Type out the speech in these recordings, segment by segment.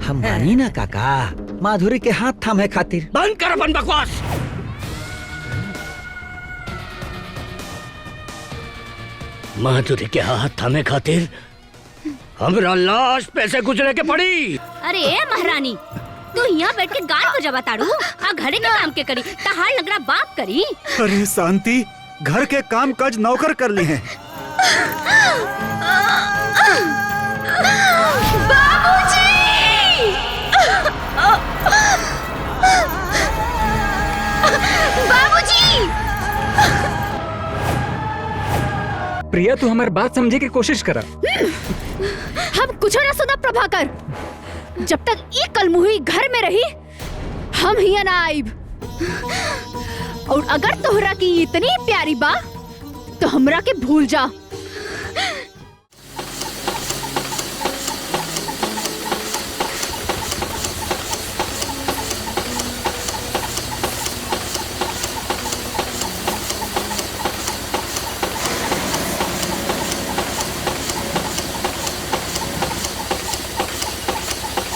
हम मानी ना काका, माधुरी के हाथ थामे खातिर। बंद कर अपन बकवास। माधुरी के हाथ थामे खातिर हमरा लाश पैसे गुजरे के पड़ी। अरे महारानी, तू यहाँ बैठ के गान को जबा ताड़ू आ घरे के काम के करी तहार लगरा बाप करी। अरे शांति, घर के काम काज नौकर कर ली हैं। बाबूजी! बाबूजी! प्रिया, तू हमारी बात समझे की कोशिश करा। हम कुछ ना सुना प्रभाकर। जब तक ये कलमुही घर में रही, हम ही ना आइब। और अगर तोहरा की इतनी प्यारी बा, तो हमरा के भूल जा।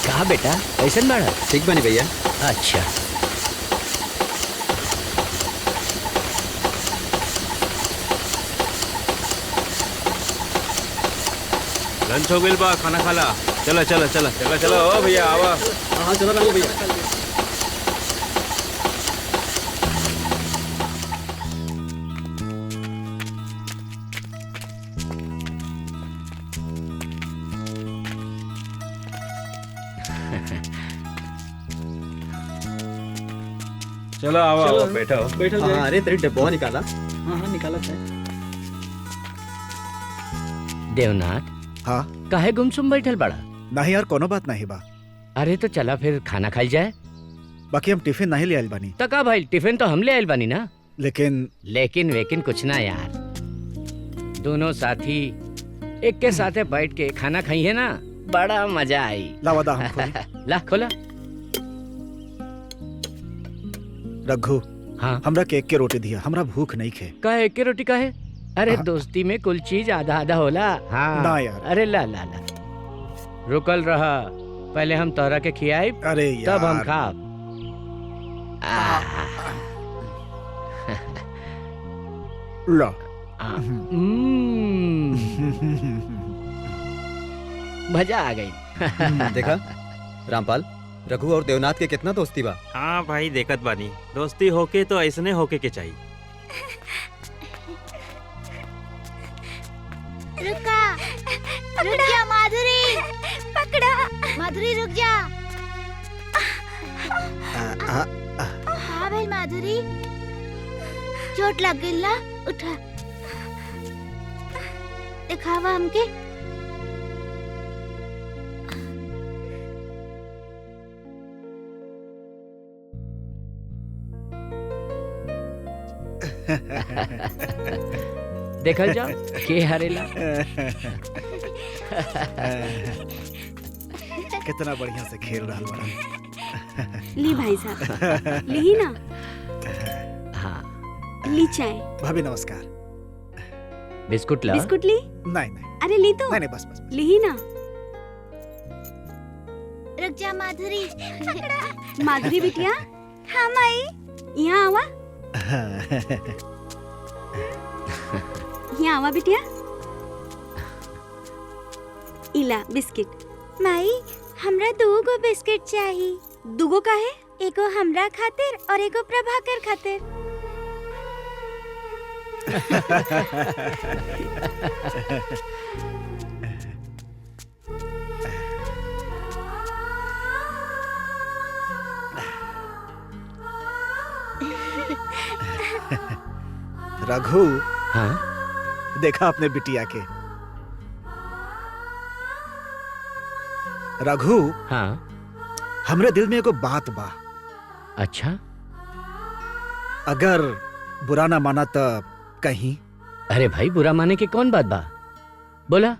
कहा बेटा, कैसन बाड़ा? ठीक बनी भैया। अच्छा, लंच हो गइल बा, खाना खाला। चला चला चला चला चला। ओ भैया आवा। हाँ चला रंगो भैया। चलो आवा, बैठो बैठो। हाँ, अरे तेरी डब्बा निकाला। हाँ हाँ निकाला था। देवनाथ, हाँ काहे गुमसुम बैठल बड़ा? नहीं यार, कोनो बात नहीं बा। अरे तो चला फिर खाना खाई जाए। बाकी हम टिफिन नहीं ले आइल बानी। तका भाई, टिफिन तो हम ले आइल बानी ना। लेकिन वेकिन कुछ ना यार, दोनों साथी एक के साथे बैठ के खाना खाइए ना, बड़ा मजा आई। लावादा हम खोली। ला खोला। रघु, हाँ हमरा केक के रोटी दिया, हमरा भूख नहीं खे। काहे एक के रोटी काहे? अरे दोस्ती में कुल चीज आधा आधा होला। हाँ ना यार। अरे ला ला ला, रुकल रहा, पहले हम तोहरा के खियाई, अरे यार। तब हम खाब। ला। मजा आ गई। देखा रामपाल, रघु और देवनाथ के कितना दोस्ती बा। हाँ भाई, देखत बानी। दोस्ती होके तो ऐसने होके के चाहिए। रुका, रुक जा माधुरी, पकड़ा। माधुरी रुक जा। हाँ भाई माधुरी, चोट लग गई ना, उठा। दिखावा हमके। देखल जाओ के हरेला। कितना बढ़िया से खेल रहा बड़ा। ली भाई साहब, ली ना। हाँ, ली चाय। भाभी नमस्कार। बिस्कुट ला। बिस्कुट ली? नहीं नहीं अरे ली तो। नहीं बस बस। ली ना। रुक जा माधुरी। माधुरी बिटिया। हाँ माई। यहाँ आवा, यहाँ आवा बिटिया। इला बिस्किट। माई, हमरा 2 गो बिस्किट चाहिए। 2 गो काहे? एगो हमरा खातिर और एगो प्रभाकर खातिर। रघु, हाँ देखा अपने बिटिया के। रघु, हाँ। हमरे दिल में एगो बात बा। अच्छा, अगर बुरा ना माना तो कहीं। अरे भाई, बुरा माने की कौन बात बा, बोला।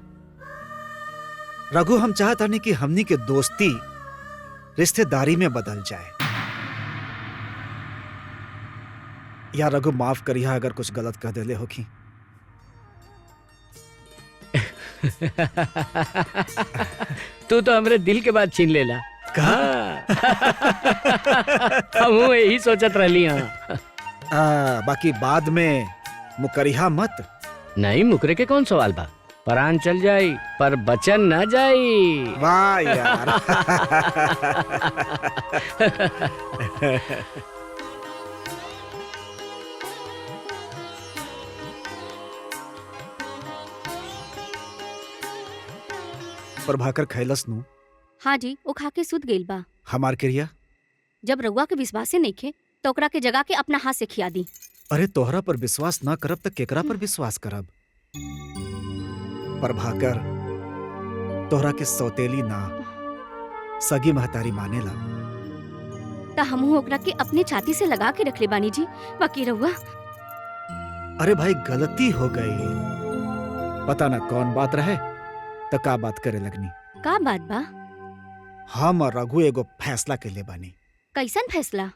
रघु, हम चाहता नहीं कि हमनी के दोस्ती रिश्तेदारी में बदल जाए। या रघु, माफ करिया अगर कुछ गलत कह देले होखी। तू तो हमरे दिल के बात छीन लेला। हम यही सोचत रहली हाँ। बाकी बाद में मुकरिहा मत। नहीं मुकरे के कौन सवाल बा, परान चल जाई पर बचन न जाई। वाह यार। प्रभाकर खैलस नु? हाँ जी, वो खा के सुत गइल बा। हमार क्रिया? जब रउआ के विश्वासे नइखे तो ओकरा के जगा के अपना हाथ से खिया दी। अरे तोहरा पर विश्वास ना करब त केकरा पर विश्वास करब? प्रभाकर तोहरा के सौतेली ना सगी महतारी मानेला। ता हमहू ओकरा के अपने छाती से लगा के रखले बानी जी। बाकी रउआ अरे भाई गलती हो गई, पता ना कौन बात रहे त का बात करे लगनी। का बात बा? हम और रघु एगो फैसला के ले बानी कैसन फैसला?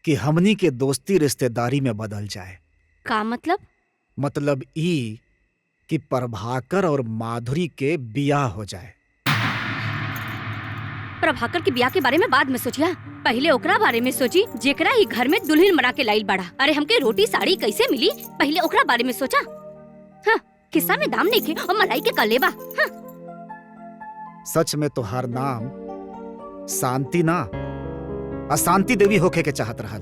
कि हमनी के दोस्ती रिश्तेदारी में बदल जाए। का मतलब? मतलब ई कि प्रभाकर और माधुरी के बियाह हो जाए। प्रभाकर के बियाह के बारे में बाद में सोचिया, पहले ओकरा बारे में सोची जेकरा ही घर में दुल्हन बना के लाइल बाड़ा। अरे हमके रोटी साड़ी कैसे मिली, पहले ओकरा बारे में सोचा। हाँ, किस्सा में दाम नहीं खे और मलाई के कलेबा। हाँ। सच में तोहार नाम शांति ना अशांति देवी होके के चाहत रहल।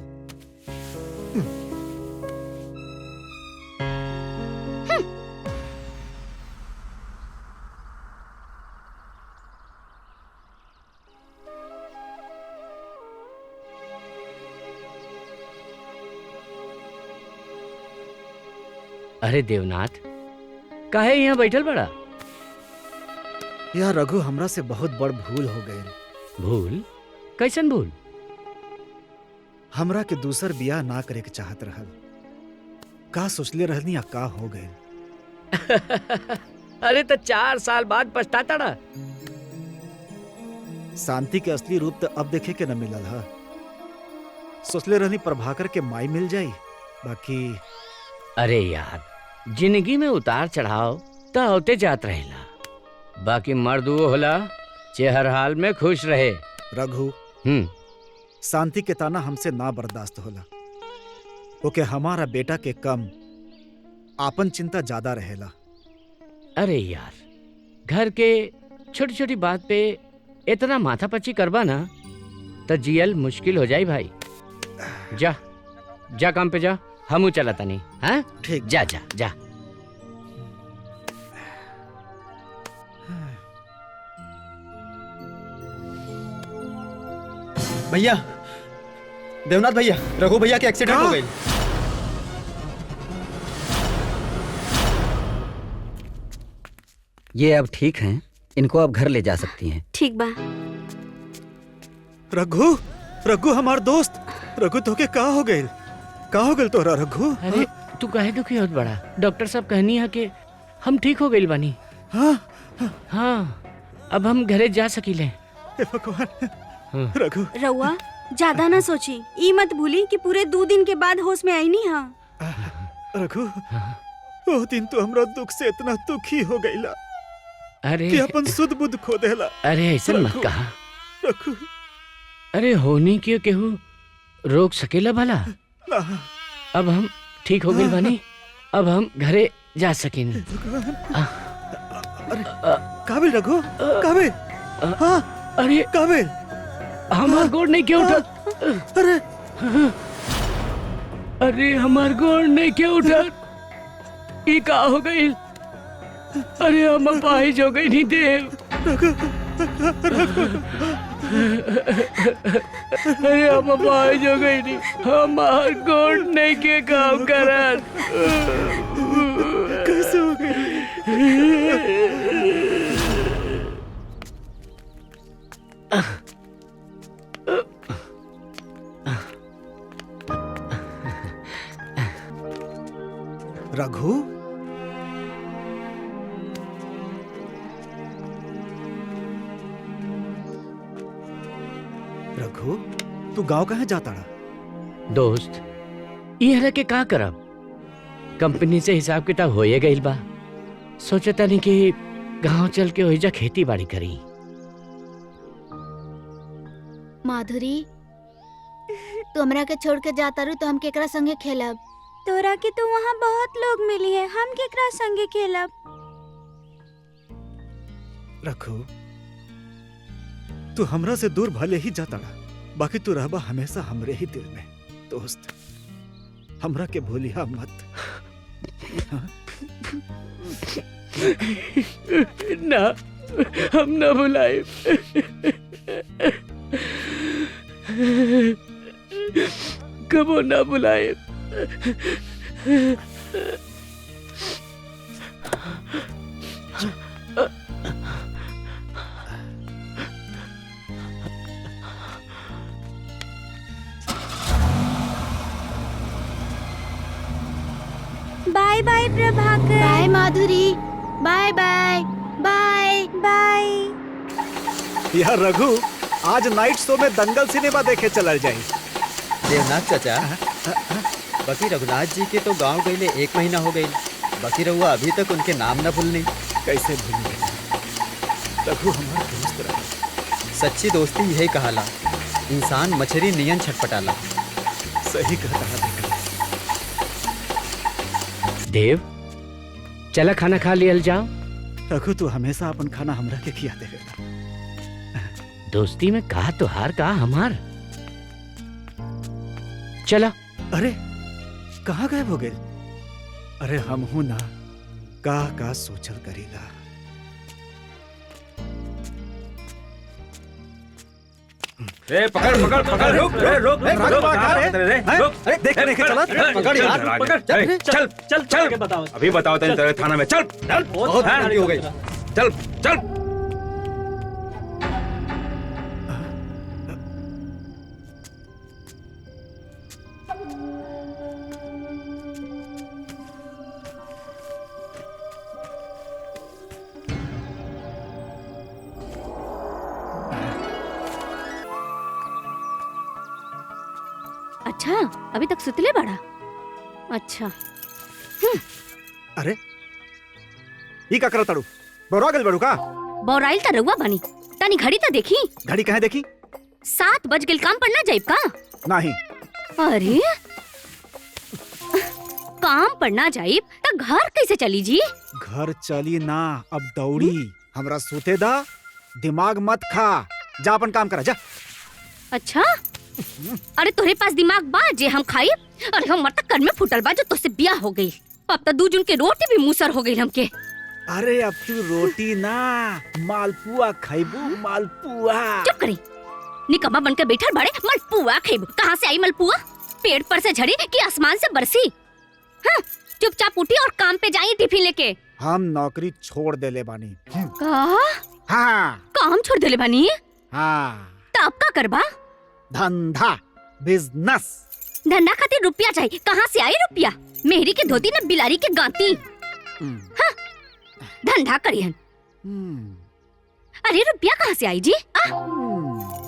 अरे देवनाथ, काहे यहाँ बैठल बड़ा? यार रघु, हमरा से बहुत बड़ भूल हो गई। भूल? कैसन भूल? हमरा के दूसर बियाह ना करे के चाहत रहल। का सोचले रहनी या का हो गए? अरे तो 4 साल बाद पछताता ना। शांति के असली रूप तो अब देखे के न मिलल हा। सोचले रहनी प्रभाकर के माई मिल जाई, बाकी अरे यार, जिंदगी में उतार चढ़ाव तो होते जात रहेला, बाकी मर्द वो होला जे हर हाल में खुश रहे। रघु, शांति के ताना हमसे ना बर्दाश्त होला। ओके हमारा बेटा के कम आपन चिंता ज्यादा रहेला। अरे यार, घर के छोटी छोटी बात पे इतना माथा पच्ची करबा ना तो जियल मुश्किल हो जाई भाई। जा जा काम पे जा, हमू चला तनी। हाँ ठीक, जा जा जा। भैया, देवनाथ भैया, रघु भैया के एक्सीडेंट हो गई। ये अब ठीक हैं, इनको अब घर ले जा सकती हैं। ठीक बा। रघु, रघु हमार दोस्त रघु, तो के का हो गए? का हो गए तोरा रघु? अरे तू काहे दुखी होत बड़ा? डॉक्टर साहब कहनी है कि हम ठीक हो गइल बानी। हाँ, अब हम घरे जा सकीले। हे भगवान। रघु, रउआ ज्यादा ना सोची, ई मत भूली कि पूरे 2 दिन के बाद होश में आई नहीं। हाँ रघु, वो दिन तो हमरा दुख से इतना दुखी हो गईला अरे कि अपन सुध बुध खो देला। अरे ऐसा मत कहा रघु। अरे होनी क्यों केहू रोक सकेला भला? ना। अब हम ठीक हो गइल बानी, अब हम घरे जा सकेनी। अरे काबिल रघु, काबिल। हाँ अरे काबिल, हमार गोड़ नहीं क्यों उठा? अरे अरे हमार गोड़ नहीं क्यों उठा? ये का हो गई? अरे हम अपाहिज हो गई नहीं देव। अरे हम अपाहिज हो गई नहीं, हमार गोड़ नहीं के काम करत। कैसे हो गई? रघु, रघु, तू गांव कहाँ जाता रहा? दोस्त, ये हरा के का करब? कंपनी से हिसाब किताब होए गइल बा। सोचता नहीं कि गांव चल के ओइजा खेती बाड़ी करी। माधुरी, तू हमरा के छोड़ के जाता रू तो हम केकरा संगे खेलब? तोरा के तो वहाँ बहुत लोग मिली है, हम केकरा संगे खेलब? रघु, तू हमरा से दूर भले ही जाता रहा, बाकी तू रहबा हमेशा हमरे ही दिल में। दोस्त, हमरा के भूलिया मत। ना, हम ना भुलाए। कबो ना भुलाए। By by Prabhakar. By Madhuri, by by by by. यार रघु, आज नाइट शो में दंगल सिनेमा देखे चलल जाई। देवनाथ चाचा, बाकी रघुनाथ जी के तो गांव गईले 1 महीना हो गई, बाकी रहुआ अभी तक उनके नाम न भूलनी। कैसे भूल गए? रघु हमारा दोस्त रहा। सच्ची दोस्ती यही कहाला, इंसान मछरी नियन छटपटाला। सही कहता है बेटा। देव, चला खाना खा लियल जाओ। रघु, तू हमेशा अपन खाना हमरा के खिया देवेला। दोस्ती में कहा तो हार कहा हमार। चला। अरे कहाँ गायब हो गए? अरे हम हूं ना, का सोचल करेगा। पकड़ पकड़ पकड़, रुक रुक रुक, देख नहीं चला, पकड़ यार, पकड़। चल चल चल, अभी बताओ तेरे थाना में। चल बहुत भारी हो गई। चल चल। अच्छा, अभी तक सुतले बड़ा? अच्छा। अरे ये का करताड़ू? बौरा गल बड़ू का? बौराइल त रउआ बनी, तनी घड़ी त देखी। घड़ी कहाँ देखी? 7 बज गेल, काम पर ना जाइब का? नहीं। अरे काम पर ना जाइब त घर कैसे चली जी? घर चली ना, अब दौड़ी। हमरा सूते दा, दिमाग मत खा। जा अपन काम करा, जा। अच्छा, अरे तोरे पास दिमाग बा जे हम खाई? अरे हम मरता कर में फुटल बा जो तुझसे ब्याह हो गई। अब तो 2 जून के रोटी भी मुसर हो गई हमके। अरे अब तू रोटी ना, मालपुआ खाइबू। मालपुआ। चुप करी, निकम्मा बनकर बैठल बड़े। मालपुआ खाइबू? कहाँ से आई मालपुआ? पेड़ पर से झड़ी कि आसमान से बरसी? हाँ, चुपचाप उठी और काम पे जाइए टिफिन लेके। हम नौकरी छोड़ देले बानी। का? हाँ। काम छोड़ देले बानी? हाँ। तो अब का करबा? धंधा, बिजनेस। धंधा खातिर रुपया चाहिए, कहाँ से आई रुपया? मेहरी के धोती न बिलारी के गांती। हाँ, धंधा करियन। अरे रुपया कहाँ से आई जी?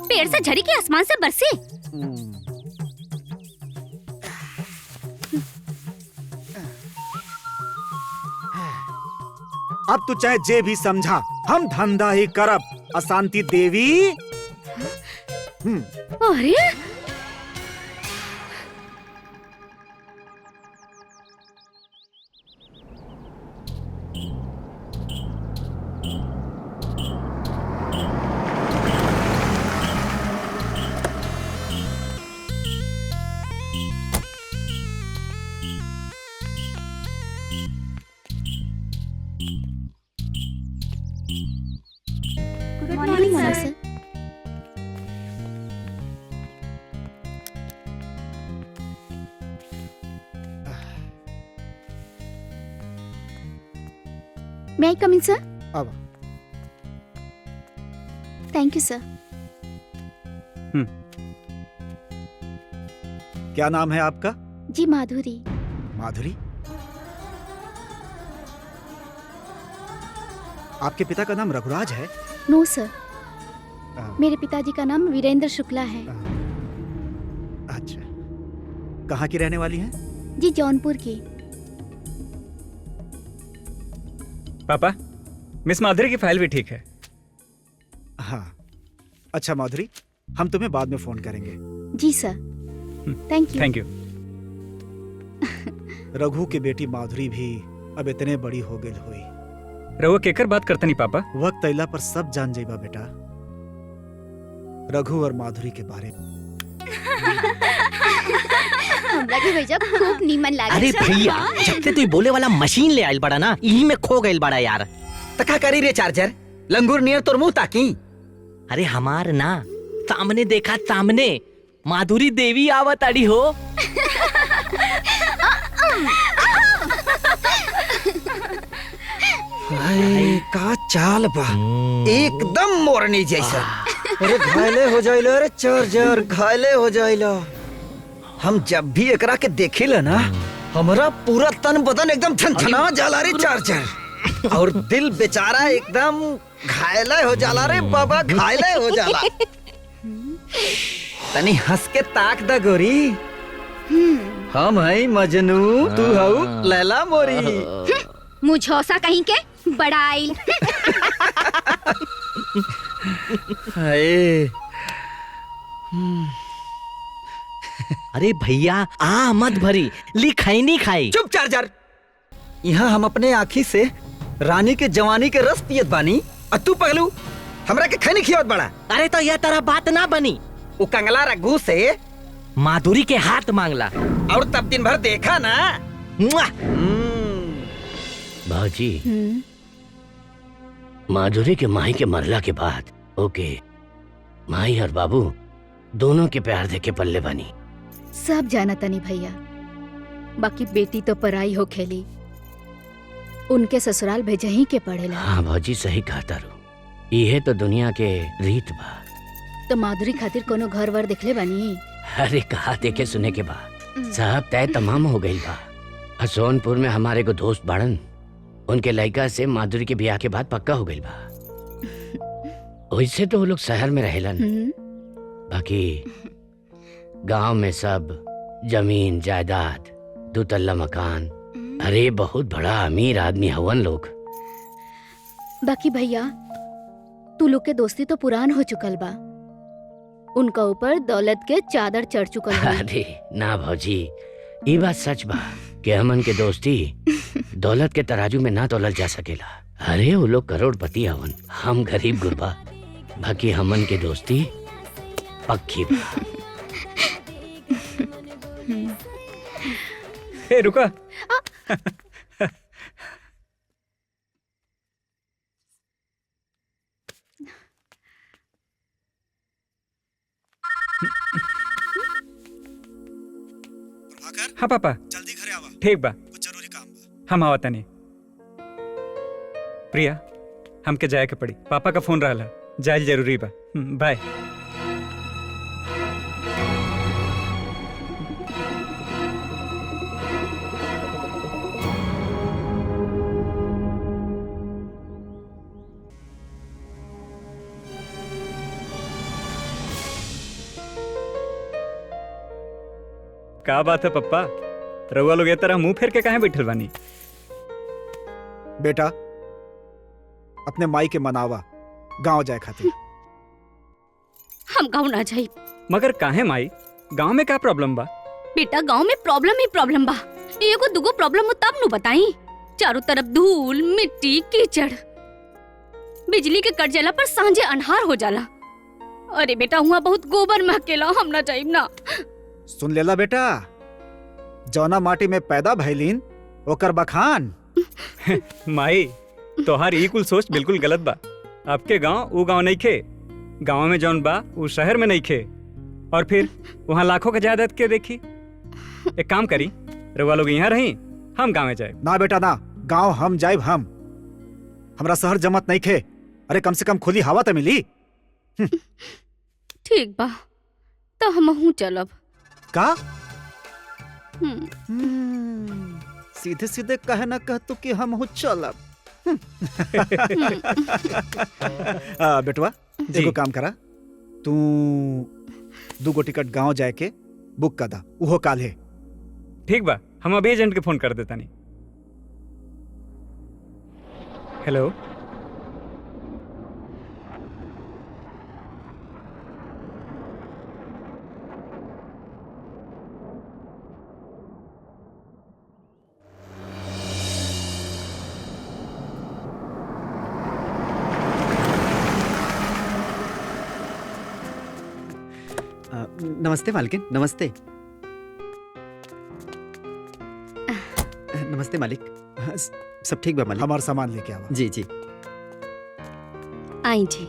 पेड़ से झड़ी के आसमान से बरसी? अब तू चाहे जे भी समझा, हम धंधा ही करब। अशांति देवी। अरे good morning sir. May I come in, sir? अब Thank you, sir. क्या नाम है आपका? जी माधुरी। माधुरी। आपके पिता का नाम रघुराज है? नो सर, मेरे पिताजी का नाम वीरेंद्र शुक्ला है। अच्छा, कहाँ की रहने वाली हैं? जी जौनपुर की। पापा, मिस माधुरी की फाइल भी ठीक है। हाँ। अच्छा माधुरी, हम तुम्हें बाद में फोन करेंगे। जी sir, thank you. Thank you. Raghu की बेटी माधुरी भी अब इतने बड़ी हो गई हुई। रहुआ केकर बात करते नहीं पापा। वक्त अइला पर सब जान जाइबा बेटा, रघु और माधुरी के बारे में। हमरा के भैया खूब नीमन लागे। अरे भैया, जब से तू बोले वाला मशीन ले आइल बड़ा ना, यही में खो गइल बड़ा यार। तका करी रे चार्जर, लंगूर नियर तोर मुंह ताकी। अरे हमार ना, सामने देखा, सामने माधुरी देवी आवत अड़ी हो। का चाल बा, एकदम मोरनी जैसा। अरे घायले हो जाइलो, अरे चार्जर घायले हो जाइलो। हम जब भी एकरा के देखिला ना, हमारा पूरा तन बदन एकदम थनथना जाला रे चार्जर। और दिल बेचारा एकदम घायले हो जाला रे बाबा, घायले हो जाला। तनी हंस के ताक दा गोरी। हम है मजनू, तू हऊ लैला मोरी। मुझौसा कहीं के बड़ाइल। हाय। अरे भैया आ मत भरी, ली खाई नहीं खाई। चुप चार्जर। यहाँ हम अपने आँखी से रानी के जवानी के रस पियत बानी, और तू पगलू हमरा के खैनी खियावत बड़ा। अरे तो यह तरह बात ना बनी। वो कंगला रघु से माधुरी के हाथ मांगला, और तब दिन भर देखा ना। भाजी, माधुरी के माही के मरला के बाद ओके माही और बाबू दोनों के प्यार देके पल्ले बनी। सब जाना तनी भैया, बाकी बेटी तो पराई हो खेली, उनके ससुराल भेजही के पड़ेला। हाँ भाजी, सही कहा तारू। यह तो दुनिया के रीत बा। तो माधुरी खातिर कोनो घर वर देखले बानी? अरे कहा देखे सुने के बाद सब तय तमाम हो गई बा। सोनपुर में हमारे को दोस्त बाड़न, उनके लड़का से माधुरी के ब्याह के बाद पक्का हो गई बा। वैसे तो वो लोग शहर में रहेलन, बाकी गांव में सब जमीन जायदाद, 2 तल्ला मकान। अरे बहुत बड़ा अमीर आदमी हवन लोग। बाकी भैया तू लोग के दोस्ती तो पुरान हो चुकल बा, उनका ऊपर दौलत के चादर चढ़ चुकल बा। अरे ना भौजी, ये बात सच बा कि हमन के दोस्ती दौलत के तराजू में ना तोलल जा सकेला। अरे वो लोग करोड़पति हवन, हम गरीब गुरबा, बाकी हमन के दोस्ती पक्की बा। ए रुका। हाँ पापा, जल्दी घरे आवा, ठीक बा, कुछ जरूरी काम बा। हम आवत नहीं। प्रिया, हमके जाए के पड़ी, पापा का फोन रहला, जाए जरूरी बा। बाय। का बात है पप्पा, रउआ लोग ये तरह मुंह फेर के काहे बैठल बानी? बेटा अपने माई के मनावा, गांव जाए खातिर। हम गाँव ना जाई। मगर काहे माई, गांव में क्या प्रॉब्लम बा? बेटा गाँव में प्रॉब्लम ही प्रॉब्लम बा। एगो दुगो प्रॉब्लम हो तब नु बताई। चारों तरफ धूल मिट्टी कीचड़, बिजली के कट जाला पर सांझे अन्हार हो जाला। अरे बेटा हुआ बहुत गोबर महकेला, हम ना जाइब ना। सुन लेला बेटा, जौना माटी में पैदा भइलीन ओकर बखान। माई तोहार ई कुल सोच बिल्कुल गलत बा। आपके गांव वो गांव नहीं खे, गांव में जौन बा वो शहर में नहीं खे, और फिर वहाँ लाखों का जायदाद के देखी। एक काम करी, रउआ लोग यहाँ रही, हम गाँव में जाए। ना बेटा ना, गांव हम जाइब। हमरा शहर जमत नहीं खे। अरे कम से कम खुली हवा तो मिली। ठीक बा, तो हमहू चलब। का सीधे सीधे कहे ना कह तू कि हम चलब। बेटवा एगो काम करा, तू 2 टिकट गांव जाए के बुक कर दा, उहो काल है। ठीक बा, हम अभी एजेंट के फोन कर देता नहीं। हेलो, नमस्ते मालकिन, नमस्ते। नमस्ते मालिक। सब ठीक बा मालिक? हमारा सामान लेके आवा। जी जी। आई जी।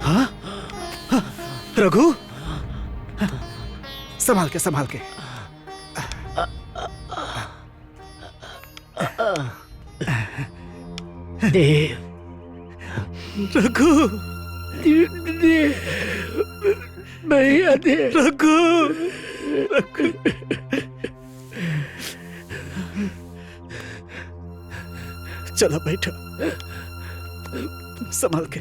हाँ? रघु, संभाल के संभाल के। देव, रघु, भैया देव, रघु, रघु। चलो बैठो, संभाल के।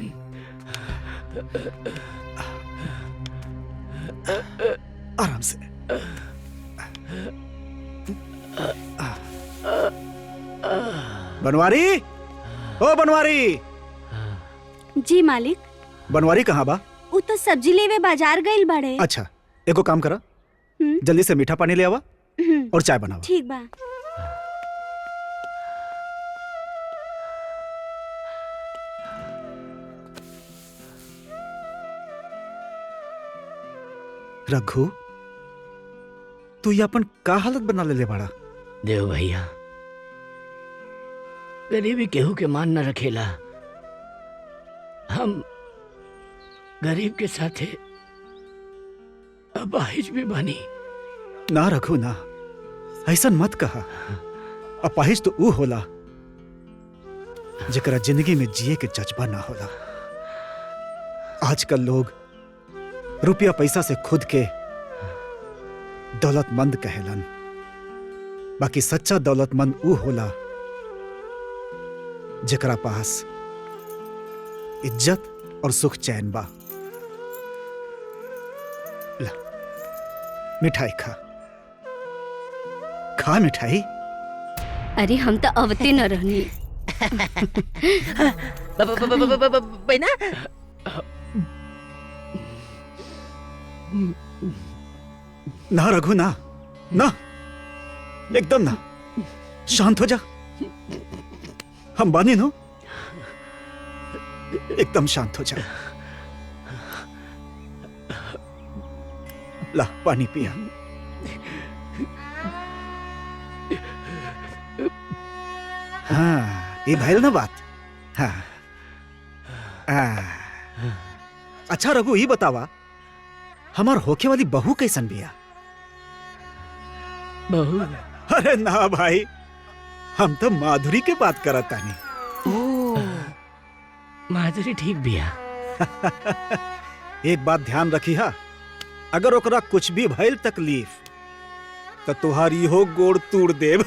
आराम से। बनवारी, ओ बनवारी। जी मालिक। बनवारी कहाँ बा? वो तो सब्जी लेवे बाजार गइल बाड़े। अच्छा, एको काम करा, जल्दी से मीठा पानी ले आवा और चाय बनावा। ठीक बा। रघु, तू ये अपन का हालत बना ले बाड़ा? देव भैया, गरीबी केहू के मान न रखेला। हम गरीब के साथे अपाहिज भी बनी। ना रघु ना, ऐसा मत कहा। अपाहिज तो ऊ होला जेकरा जिंदगी में जिए के जज्बा ना होला। आजकल लोग रुपया पैसा से खुद के दौलतमंद कहेलन, बाकी सच्चा दौलतमंद ऊ होला जेकरा पास इज्जत और सुख चैन बा। ला, मिठाई खा, खा मिठाई। अरे हम तो अवते न रहनी। बहना, ना रघु ना, ना, एकदम ना। शांत हो जा, हम बानी नो। एकदम शांत हो जा। ला पानी पिया। हाँ, ये भइल ना बात। हाँ, अच्छा रघु, ये बतावा हमार होके वाली बहू कैसन बिया? बहू? अरे ना भाई, हम तो माधुरी के बात करत तानी। माधुरी ठीक बिया। एक बात ध्यान रखी हा, अगर ओकरा कुछ भी भइल तकलीफ तो तुहारी हो गोड़ तोड़ देव।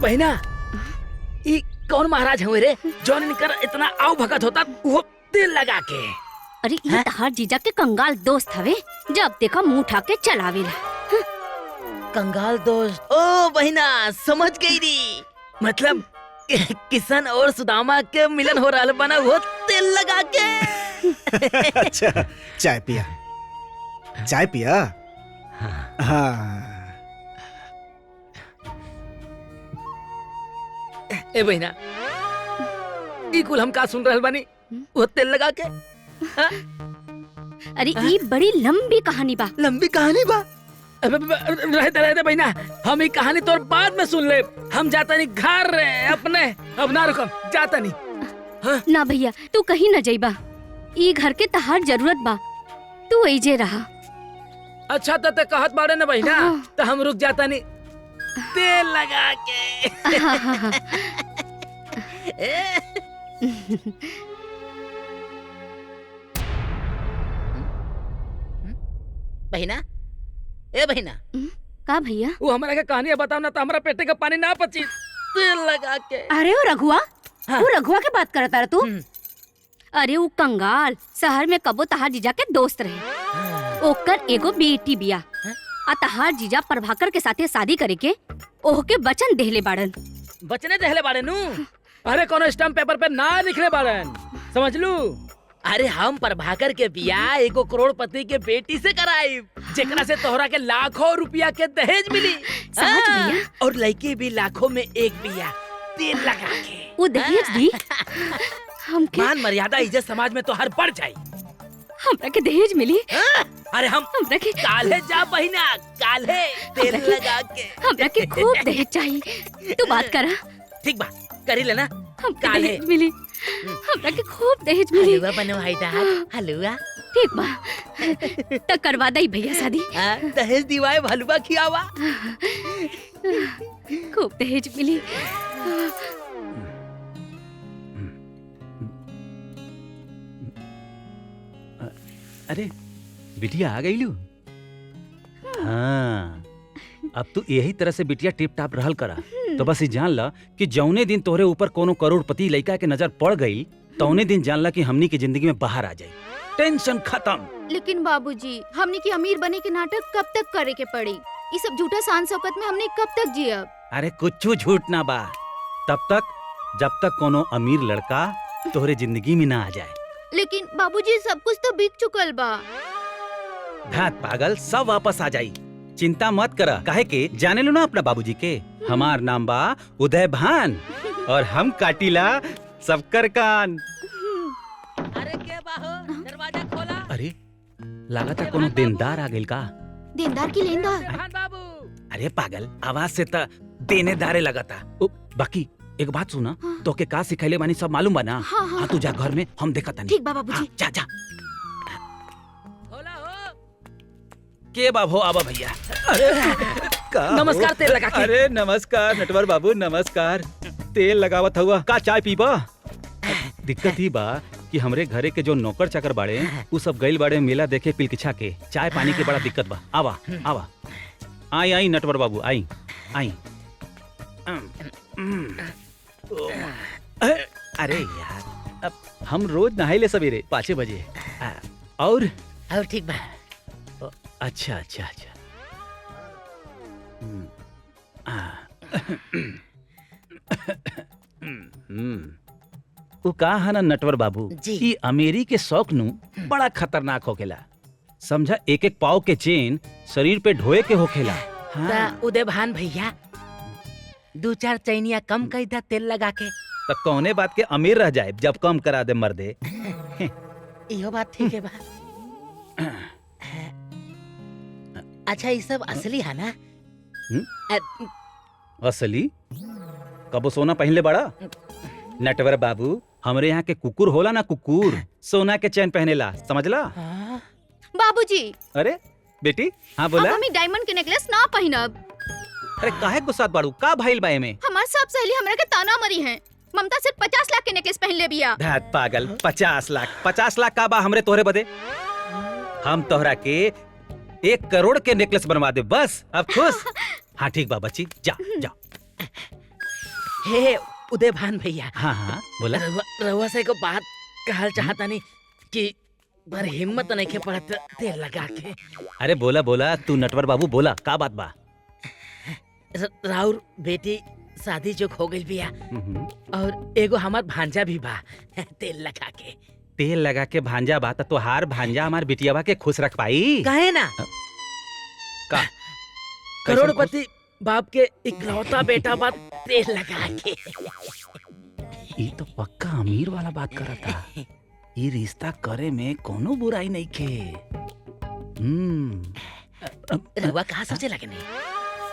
बहना, ई कौन महाराज हुए रे जौन इनकर इतना आव भगत होता वो तेल लगा के? अरे ये तहार जीजा के कंगाल दोस्त हवे, जब देखा मुंह उठा के चलावेला। कंगाल दोस्त? ओ बहना, समझ गई री। मतलब किशन और सुदामा के मिलन हो रहा बना वो तेल लगा के। अच्छा, चाय पिया, चाय पिया। हाँ। ए बहना, ई कुल हम का सुन रहल बानी वो तेल लगा के? अरे ये बड़ी लंबी कहानी बा। लंबी कहानी बा? रहते बहना, हम ये कहानी तोर बाद में सुन ले। हम जाता नहीं घर रे अपने, अब ना रुकम, जाता नहीं। ना भैया, तू कहीं न जाइबा। ई घर के तहार जरूरत बा, तू ऐजे रहा। अच्छा तो ते कहत बाड़े ना बहना, तो हम रुक जाता नहीं तेल लगा के। बहना, ए बहना। का भैया? वो हमारा के कहानी बताओ ना, तो हमारा पेटे का पानी ना पची तेल लगा के। अरे वो रघुआ, वो रघुआ के बात करता रहा तू? अरे वो कंगाल शहर में कबो तहार जीजा के दोस्त रहे। ओकर एगो बेटी बिया, आ तहार जीजा प्रभाकर के साथे शादी करे के ओह के वचन देहले बाड़न। बचने देहले बाड़े नु। अरे कोनो स्टैम्प पेपर पे ना लिखले बाड़न, समझ लू। अरे हम प्रभाकर के बियाह एगो करोड़पति के बेटी से कराई, जेकरा से तोहरा के लाखों रुपया के दहेज मिली। समझ भैया। और लड़की भी लाखों में एक बिया, तेल लगा के। वो दहेज दी हमके। मान मर्यादा इज्जत समाज में तो हर बढ़ जाई। हमरा के दहेज मिली। अरे हमरा के काले जा बहिना, काले तेल लगा के। हमरा के खूब दहेज चाहिए, तू बात करा। ठीक बा, करी लेना। हमके दहेज मिली, हमरा के खूब दहेज मिली। हलवा बनवाई दा, हलवा। ठीक बा, तो करवा दई भैया शादी। दहेज दिवाए, हलवा खियावा। खूब दहेज मिली। अरे बिटिया आ गई लू। हाँ, अब तू यही तरह से बिटिया टिप टाप रहल करा। तो बस ये जान ला कि जौने दिन तोहरे ऊपर कोनो करोड़पति लड़का के नजर पड़ गई, तौने दिन जान ला कि हमनी की जिंदगी में बाहर आ जाई। टेंशन खत्म। लेकिन बाबूजी, हमने की अमीर बने के नाटक कब तक करे के पड़ी? ये सब झूठा शान शौकत में हमने कब तक जियब? अरे कुछ झूठ ना बा, तब तक जब तक कोनो अमीर लड़का तोहरे जिंदगी में ना आ जाए। लेकिन बाबूजी, सब कुछ तो बिक चुकल बा। धात पागल, सब वापस आ जाई। चिंता मत करा, काहे के जाने लो ना अपना बाबूजी के। हमार नाम बा उदय भान और हम काटीला सबकर कान। अरे के बाहो, दरवाजा खोला। अरे लागता कोनो देनदार आ गइल का? देनदार की लेनदार? अरे पागल, आवाज से त देनेदारे लगता। बाकी एक बात सुना, तो के का सिखैले बानी सब मालूम बा ना? हाँ। तू जा घर में, हम देखा तनी। ठीक बा बाबूजी। जा जा। के बाबू आबा भैया। अरे नमस्कार, तेल लगा के। अरे नमस्कार नटवर बाबू, नमस्कार। तेल लगावत हुआ का चाय पीबा? दिक्कत ही बा कि हमरे घरे के जो नौकर चाकर बाड़े, वो सब गइल बाड़े मेला देखे पिलकिछा के। चाय पानी के बड़ा दिक्कत बा। आवा आवा, आई आई नटवर बाबू, आई आई। अरे यार, अब हम रोज नहाइले सवेरे 5 बजे। और ठीक बा। अच्छा अच्छा अच्छा। वो का है ना नटवर बाबू, ई अमेरी के शौक नु बड़ा खतरनाक होखेला। समझा, एक एक पाव के चेन शरीर पे ढोए के होखेला। ता उदय भान भैया, 2-4 चैनिया कम कर दा तेल लगा के। तो कौने बात के अमीर रह जाए जब कम करा दे मर्दे। इहो बात ठीक है बा। अच्छा, ये सब असली है ना? असली? कबो सोना पहनले बड़ा? नटवर बाबू, हमरे यहाँ के कुकुर होला ना, कुकुर सोना के चैन पहनेला, समझला? बाबूजी। अरे बेटी, हाँ बोला। अब हमें डायमंड के नेकलेस ना पहनब। अरे काहे गुस्सात बाड़ू, का भाईल बाए में? हमार सब सहेली हमरा के ताना मरी हैं। ममता सिर्फ 50 लाख के नेकलेस पहन ले बिया। धात पागल, 50 लाख का बा हमरे तोहरे बदे? हम तोहरा के 1 करोड़ के नेकलेस बनवा दे बस। अब खुश? हाँ ठीक बा बच्ची, जा जा। हे उदय भान भैया। हाँ हाँ बोला। रहुआ से को बात कहल चाहता नहीं कि पर हिम्मत नहीं के पड़त तेल लगा के। अरे बोला बोला, तू नटवर बाबू बोला, का बात बा? राउर बेटी शादी जो हो गई बिया, और एगो हमार भांजा भी बा। तेल लगा के। तेल लगा के भांजा बा? तो हार भांजा हमार बिटियावा के खुश रख पाई? काहे ना? का करोड़पति बाप के इकलौता बेटा बा, तेल लगा के। ये तो पक्का अमीर वाला बात कर रहा था। ये रिश्ता करे में कोनो बुराई नहीं खे। रहुआ कहाँ सोचे लगे नहीं?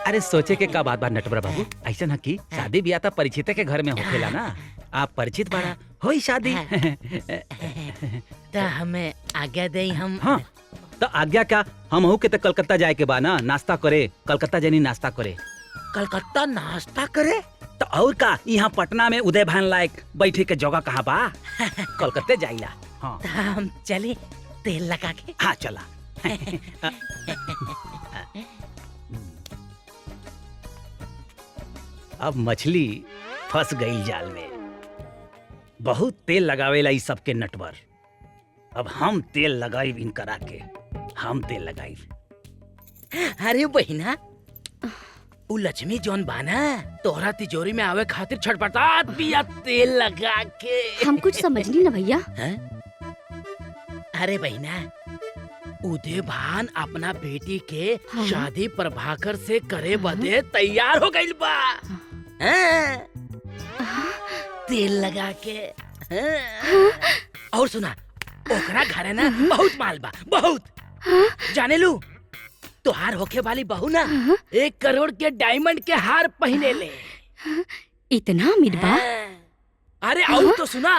अरे सोचे के का बात बा नटवर बाबू, ऐसा ना कि शादी ब्याह तो परिचित के घर में होखेला ना। आप परिचित बाड़ा, होई शादी। तो हमें आज्ञा दे हम। हाँ तो आज्ञा क्या, हम हो के तो कलकत्ता जाए के बा ना, नाश्ता करे। कलकत्ता जानी नाश्ता करे। कलकत्ता नाश्ता करे? तो और का, यहाँ पटना में उदय भान लायक बैठे के जगह कहाँ बा? कलकत्ते जाइला। हाँ तो हम चले तेल लगा के। हाँ चला। अब मछली फंस गई जाल में। बहुत तेल लगावेला ई सबके नटवर। अब हम तेल लगाई इन करा के, हम तेल लगाई। अरे बहिना, उ लक्ष्मी जौन बाना तोहरा तिजोरी में आवे खातिर छटपटात बिया तेल लगा के। हम कुछ समझनी ना भैया। अरे बहना, उदय भान अपना बेटी के शादी प्रभाकर से करे बदे तैयार हो गइल बा। तेल लगा के। और सुना, ओकरा घरे ना बहुत माल बा, बहुत। जाने लू, तोहार होखे वाली बहू ना 1 करोड़ के डायमंड के हार पहने ले। इतना अमीर बा? अरे और तो सुना,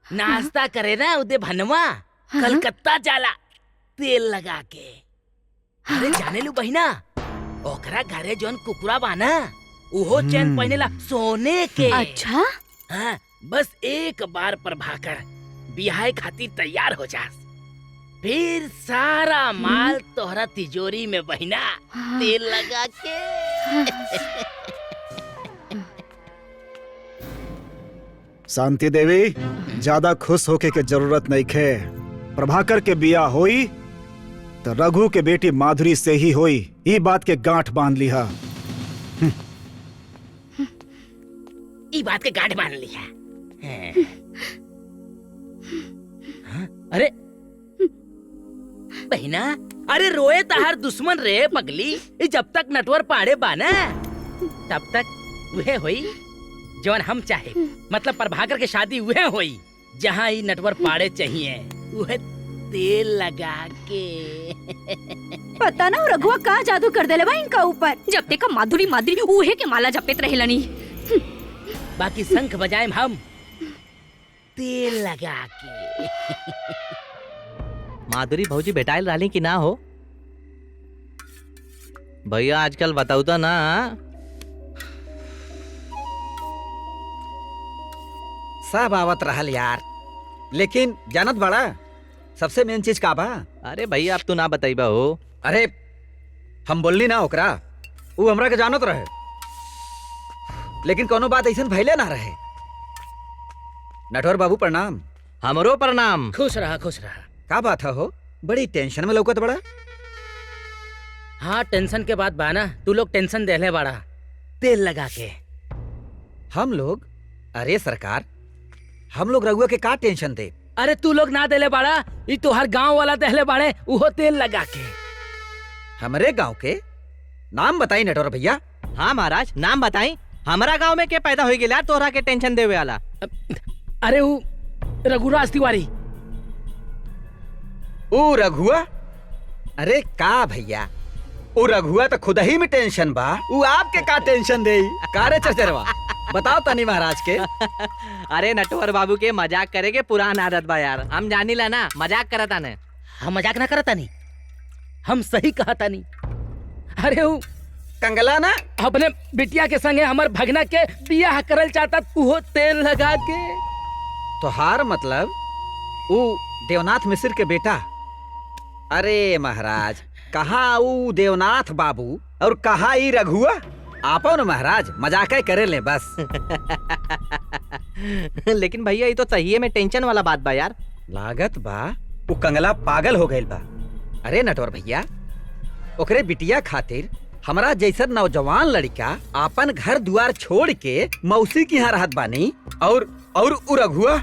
नाश्ता करे ना उदय भनवा कलकत्ता जाला तेल लगा के। अरे जाने लू बहिना, ओकरा घरे जौन कुकुरा बाना उहो चैन पहनेला सोने के। अच्छा? हाँ, बस एक बार प्रभाकर बियाह खातिर तैयार हो जा, फिर सारा माल तोहरा तिजोरी में बहिना तेल लगा के। शांति देवी, ज्यादा खुश होके के जरूरत नहीं खे। प्रभाकर के बिया होई तो रघु के बेटी माधुरी से ही होई, ये बात के गांठ बांध लिहा। ई बात के गांठ बांध लिया। अरे बहिना, अरे रोए तहार दुश्मन रे पगली। जब तक नटवर पाड़े बाना तब तक वह होई जौन हम चाहे। मतलब प्रभाकर के शादी वह होई जहाँ ही नटवर पाड़े चाहिए, वह तेल लगा के। पता ना रघुआ का जादू कर देले बा इनका ऊपर। जब तक माधुरी माधुरी उहे के माला जपत रहेलनी। बाकी शंख बजाएं हम तेल लगा के। माधुरी भौजी बेटाइल रहली कि ना हो? भैया आजकल बताऊ तो ना। सब आवत रहल यार, लेकिन जानत बड़ा सबसे मेन चीज का बा? अरे भैया अब तू ना बताइबा हो। अरे हम बोलनी ना ओकरा, वो हमरा के जानत रहे, लेकिन कोनो बात ऐसा भइले ना रहे। नटवर बाबू प्रणाम। हमरो प्रणाम। खुश रहा, खुश रहा। का बात है हो? बड़ी टेंशन में लौकत बड़ा। हाँ, टेंशन के बाद बाना तू लोग टेंशन देले बड़ा तेल लगा के। हम लोग? अरे सरकार, हम लोग रघुआ के का टेंशन दे? अरे तू लोग ना देले बाड़ा, ये तो हर गांव वाला देले बाड़े उहो तेल लगा के। हमरे गांव के नाम बताई नटवर भैया। हाँ महाराज, नाम बताई। हमारा गांव में के पैदा हो गया तोहरा के टेंशन देवे वाला? अरे वो रघुराज तिवारी। ओ रघुआ? अरे का भैया, ओ रघुआ तो खुद ही में टेंशन बा, वो आपके का टेंशन दे? कारे चचरवा बताओ तनी महाराज के। अरे नटवर बाबू के मजाक करे के पुरान आदत बा यार, हम जानी ला ना, मजाक करता ने। हम मजाक ना करता नहीं, हम सही कहता नहीं। अरे वो कंगला ना अपने बिटिया के संगे हमार भगना के बियाह करल चाहता, वो तेल लगा के। तोहार मतलब वो देवनाथ मिश्र के बेटा? अरे महाराज, कहाँ वो देवनाथ बाबू और कहाँ ही रघुआ? आपो न महाराज मजाक करे ले बस। लेकिन भैया ये तो सही में टेंशन वाला बात बा यार। लागत बा वो कंगला पागल हो गइल बा। अरे नटवर भैया, ओकरे बिटिया खातिर हमरा जैसन नौजवान लड़का अपन घर द्वार छोड़ के मौसी के यहाँ रहत बानी, और उ रघुआ?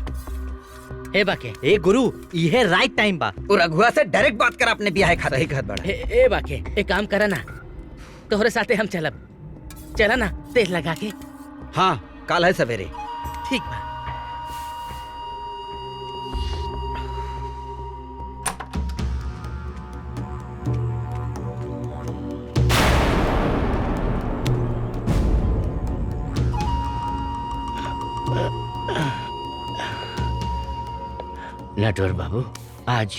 ए बाके, ए गुरु, ये राइट टाइम बा। उ रघुआ से डायरेक्ट बात कर अपने बियाह खातिर ही कहत बड़ा। ए बाके, एक काम करा ना, तोहरे साथे हम चलब। चला ना तेल लगा के। हाँ, कल है सवेरे। ठीक बा। नटवर बाबू, आज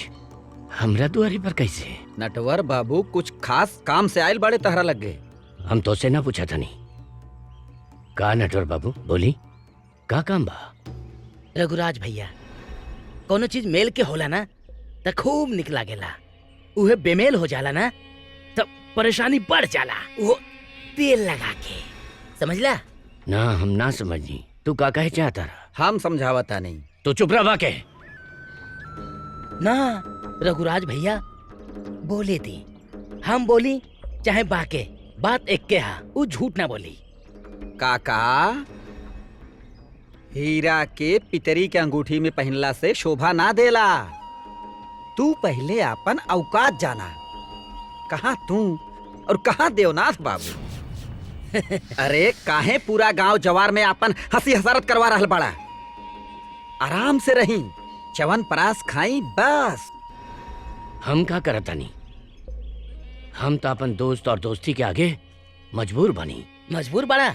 हमरा दुआरी पर कैसे? नटवर बाबू कुछ खास काम से आयल बड़े तहरा लग गए। हम तो से ना पूछा था नहीं। का नटवर बाबू बोली, का काम बा? रघुराज भैया, कोनो चीज मेल के होला ना तो खूब निक लागेला, उहे बेमेल हो जाला ना तो परेशानी बढ़ जाला। वो तेल लगा के, समझला? ना हम ना समझी, तू का कहे चाहता रहा? हम समझावता नहीं। तो चुप रहा के ना रघुराज भैया बोले दी, हम बोली चाहे बाके, बात एक के हा, वो झूठ ना बोली। काका, हीरा के पितरी के अंगूठी में पहनला से शोभा ना देला। तू पहले अपन औकात जाना। कहाँ तू और कहाँ देवनाथ बाबू? अरे काहे पूरा गांव जवार में अपन हंसी हसरत करवा रहल बड़ा? आराम से रही, चवन परास खाई बस। हम का करतानी? हम तो अपन दोस्त और दोस्ती के आगे मजबूर बनी। मजबूर बड़ा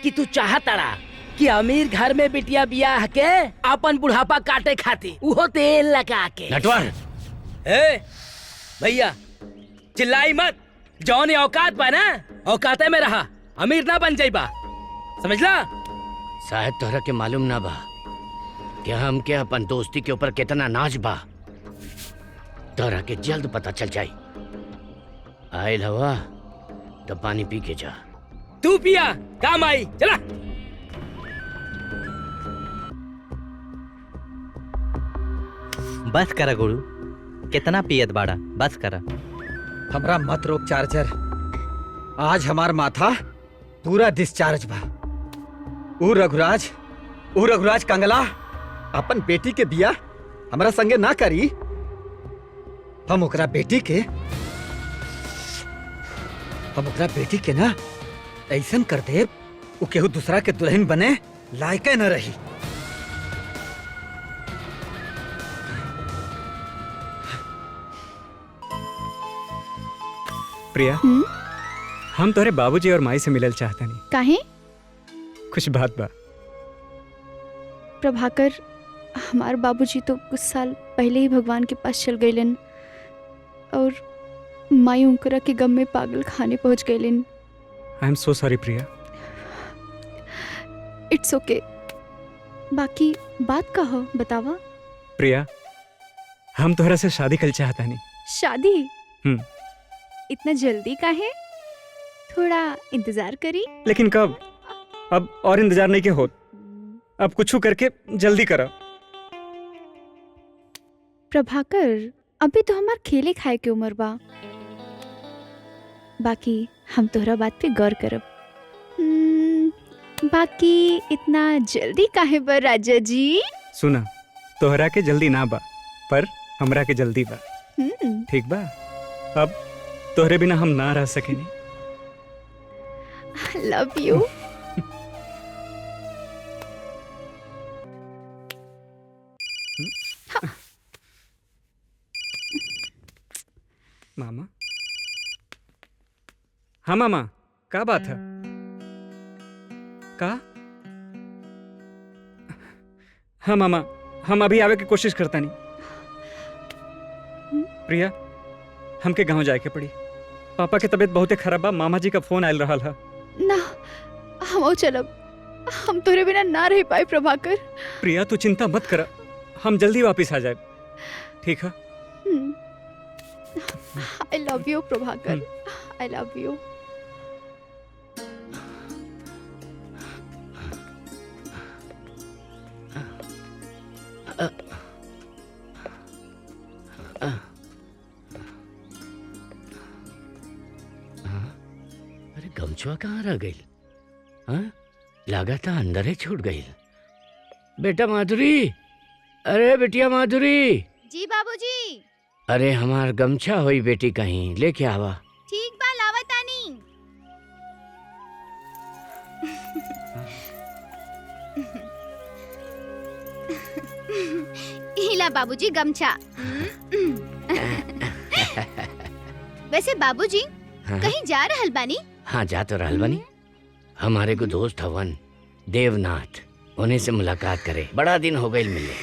कि तू चाहताड़ा कि अमीर घर में बिटिया बियाह के अपन बुढ़ापा काटे खाती, उहो तेल लगा के। नटवर, ए भैया चिल्लाई मत। जौन औकात बा ना, औकाते में रहा, अमीर ना बन जाइबा, समझला? शायद तोहरा के मालूम ना बा कि हम के अपन दोस्ती के ऊपर कितना नाज बा। तोहरा के जल्द पता चल जाई। आयल हवा तो पानी पी के जा। तू पिया, काम आई, चला। बस करा गुरु, कितना पियत बाड़ा, बस करा। हमरा मत रोक चार्जर। आज हमार माथा पूरा डिस्चार्ज बा। ऊ रघुराज कंगला अपन बेटी के बिया हमरा संगे ना करी। हम ओकरा बेटी के ना ऐसन कर दे ऊ केहू दूसरा के दुल्हन बने लायक न रही। प्रिया, हम तोरे बाबूजी और माई से मिलल चाहता नहीं। काहे? कुछ बात बा। प्रभाकर, हमार बाबूजी तो कुछ साल पहले ही भगवान के पास चल गईलन और माई उनकरा के गम में पागल खाने पहुंच गईलन। I am so sorry Priya. It's okay. बाकी बात का हो, बतावा। प्रिया, हम तोहरा से शादी कल चाहता नहीं। शादी? इतना जल्दी काहे? थोड़ा इंतजार करी। लेकिन कब? अब और इंतजार नहीं के होत। अब कुछ करके जल्दी करा। प्रभाकर, अभी तो हमार खेले खाए के उम्र बा। बाकी हम तोहरा बात पे गौर करब। बाकी इतना जल्दी काहे बा राजा जी? सुना, तोहरा के जल्दी ना बा, पर हमरा के जल्दी बा। ठीक बा? अब तोहरे बिना हम ना रह सकेनी। Love you. मामा? हाँ मामा, क्या बात है? का? हाँ मामा, हम अभी आवे की कोशिश करता नहीं। प्रिया, हमके गांव जाए के पड़ी। पापा के तबीयत बहुते खराब बा। मामा जी का फोन आयल रहा है। ना, हम चलब। हम तोरे बिना ना रह पाए प्रभाकर। प्रिया, तू चिंता मत कर, हम जल्दी वापस आ जाए। ठीक है? आई love you Prabhakar, I love you. अरे गमछुआ कहाँ रह गई? हाँ, लगा था अंदर ही छूट गई। बेटा माधुरी, अरे बेटिया माधुरी। जी बाबूजी। अरे हमार गमछा होई बेटी, कहीं लेके आवा। ठीक बा, लावतानी। हिला बाबूजी गमछा। वैसे बाबूजी, हाँ? कहीं जा रहल बानी? हाँ, जा तो रहल बानी। हमारे को दोस्त हवन देवनाथ, उन्हीं से मुलाकात करे। बड़ा दिन हो गई मिले।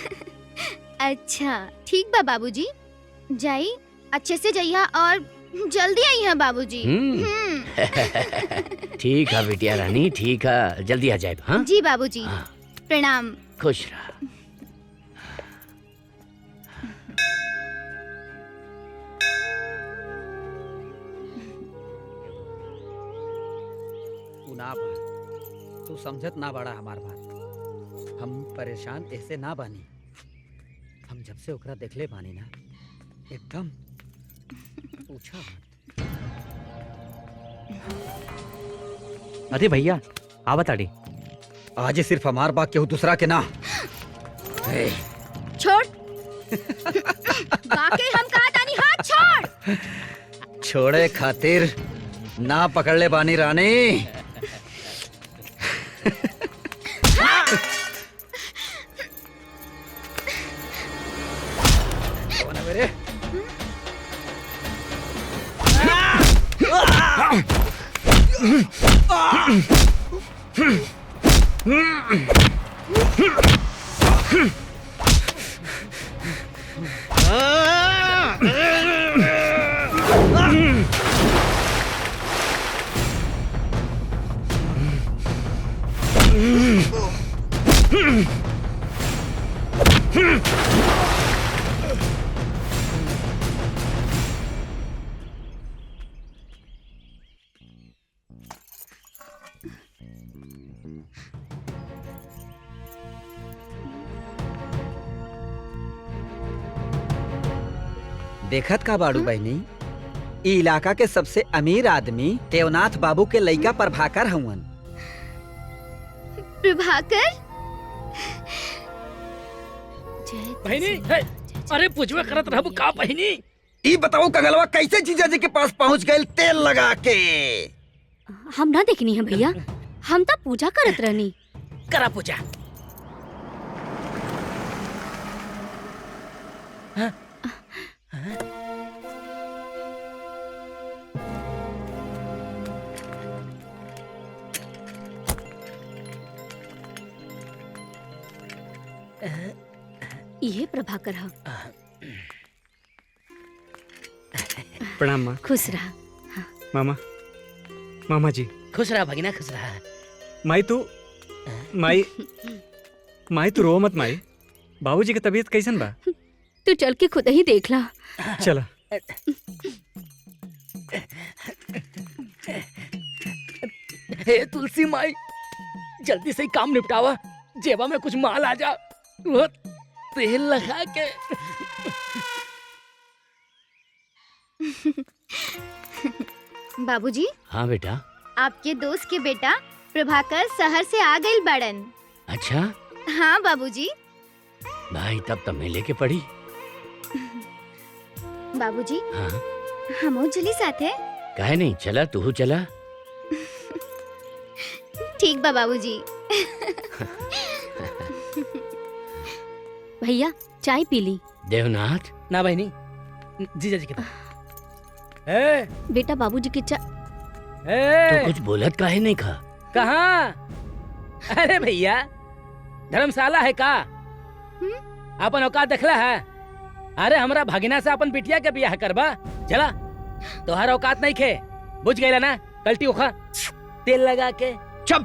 अच्छा ठीक बा बाबूजी, जाई अच्छे से जाइया और जल्दी आई है बाबूजी। ठीक है बिटिया रानी, ठीक है, जल्दी आ जाए। हाँ जी बाबूजी, प्रणाम। खुश रहा। तू समझत ना बड़ा हमार बात। हम परेशान ऐसे ना बानी। हम जब से ओकरा देखले बानी ना, एकदम पूछा अरे भैया आवत आड़ी। आज सिर्फ हमार बात केहू दूसरा के ना। छोड़। वाकई हम कहा तानी हाथ छोड़। छोड़े खातिर ना पकड़ ले बानी रानी। कौन है मेरे? देखत का बाड़ू बहनी, ई इलाका के सबसे अमीर आदमी देवनाथ बाबू के लइका प्रभाकर हवन। प्रभाकर? बहनी, अरे पूछवे करत रहबू का बहनी? ई बताओ कगलवा कैसे जीजा जी के पास पहुंच गए तेल लगा के? हम ना देखनी है भैया, हम तो पूजा करत रहनी। करा पूजा। हाँ? ये प्रभाकर हा। प्रणाम माँ। खुश रहा। मामा, मामा जी। खुश रहा भगिना, खुश रहा। माई तू रो मत माई। बाबूजी की तबीयत कैसन बा? तू चल के खुद ही देख ला। चला। हे तुलसी माई, जल्दी से काम निपटावा, जेबा में कुछ माल आ जा, वो तेल लगा के। बाबूजी। हाँ बेटा। आपके दोस्त के बेटा प्रभाकर शहर से आ गई बड़न। अच्छा। हाँ बाबूजी। भाई तब तो मिले के पड़ी। बाबूजी। हाँ। हम चली साथे। काहे नहीं, चला तू चला। ठीक बा बाबूजी। भैया चाय पी ली। देवनाथ। ना बहनी, जीजा जी के पास। बेटा बाबूजी की चाय। तो कुछ बोलत काहे नहीं खा? कहाँ? अरे भैया, धर्मशाला है का? अपन औकात देखला है? अरे हमरा भगिना से अपन बिटिया के बियाह करबा, चला। तोहर औकात नहीं खे, बुझ गईला ना? कल्टी उखा तेल लगा के। चुप।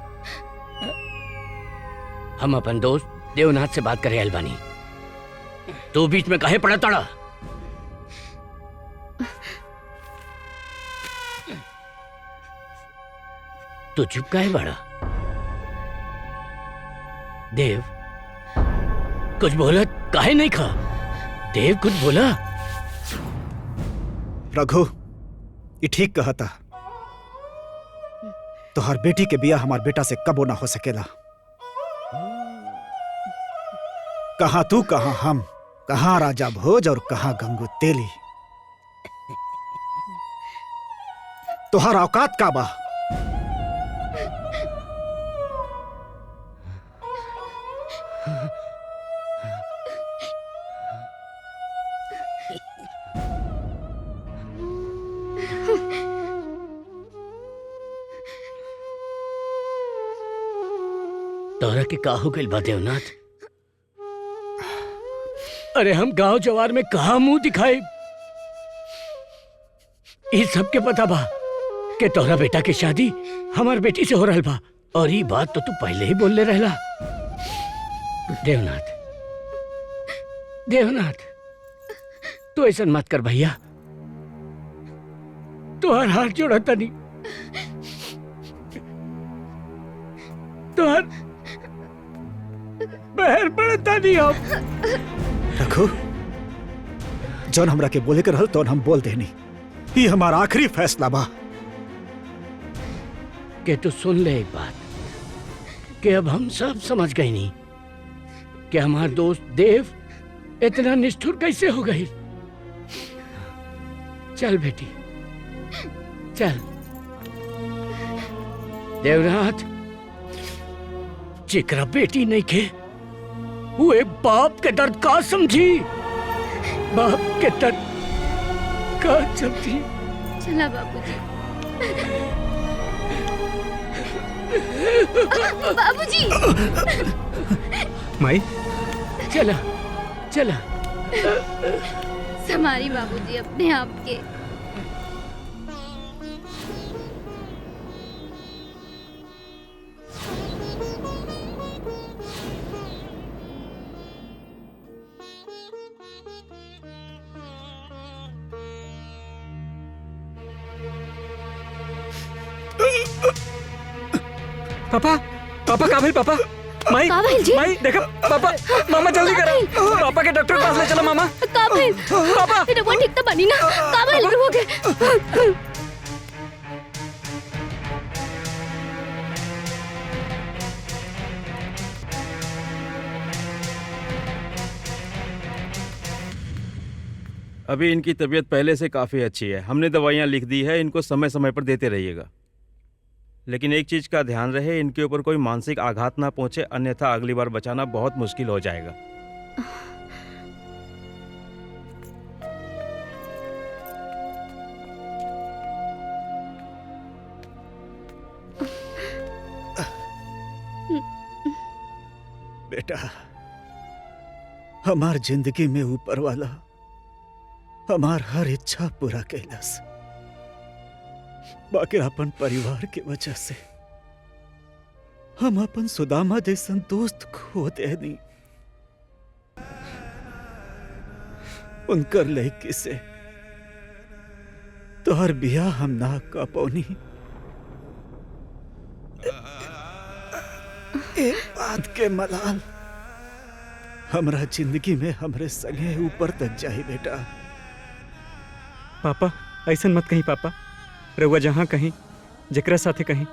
हम अपन दोस्त देवनाथ से बात करे आइल बानी, तू बीच में काहे पड़ा तड़ा? तू चुप काहे बड़ा? देव कुछ बोला काहे नहीं खा? देव कुछ बोला? रघु, ये ठीक कहा था। तो हर बेटी के बिया हमार बेटा से कबो ना हो सकेला। कहाँ तू, कहाँ हम, कहाँ राजा भोज और कहाँ गंगू तेली। तुहार औकात का बा? तोहरा के का हो गइल बा देवनाथ? अरे हम गांव जवार में कहा मुंह दिखाए? इस सब के पता बा कि तोहरा बेटा की शादी हमार बेटी से हो रहल बा, और ये बात तो तू पहले ही बोल ले रहला। देवनाथ, देवनाथ तू ऐसा मत कर भैया, तुहार हाथ जोड़ा तनी, तुहार बहर पड़ता नहीं हम। रघु, जौन हमरा के बोले के रहल तौन हम बोल देनी। ये हमारा आखिरी फैसला बा। बाकी तो सुन ले एक बात कि अब हम सब समझ गए नहीं कि हमारा दोस्त देव इतना निष्ठुर कैसे हो गई। चल बेटी चल। देवनाथ जिकरा बेटी नहीं खे वो एक बाप के दर्द का समझी, बाप के दर्द का समझी। चला बाबूजी। बाबूजी। माई चला चला। संभारी बाबूजी अपने आप के। पापा पापा का भेल पापा? माई माई देखो पापा मामा जल्दी करो पापा के डॉक्टर के पास ले चलो मामा। काबिल पापा तेरे वो ठीक तो बनी ना। काबिल हो गए। अभी इनकी तबीयत पहले से काफ़ी अच्छी है। हमने दवाइयाँ लिख दी है, इनको समय समय पर देते रहिएगा। लेकिन एक चीज़ का ध्यान रहे, इनके ऊपर कोई मानसिक आघात ना पहुंचे, अन्यथा अगली बार बचाना बहुत मुश्किल हो जाएगा। बेटा हमार जिंदगी में ऊपर वाला हमार हर इच्छा पूरा कैलस, बाकी अपन परिवार के वजह से हम अपन सुदामा जैसन दोस्त खो देनी। उनकर लड़की से तोहर बियाह हम ना का पौनी। एक बात के मलाल हमरा जिंदगी में हमरे संगे ऊपर तक जाही बेटा। पापा ऐसा मत कहीं पापा, रउआ जहाँ कहीं जकरा साथे कहीं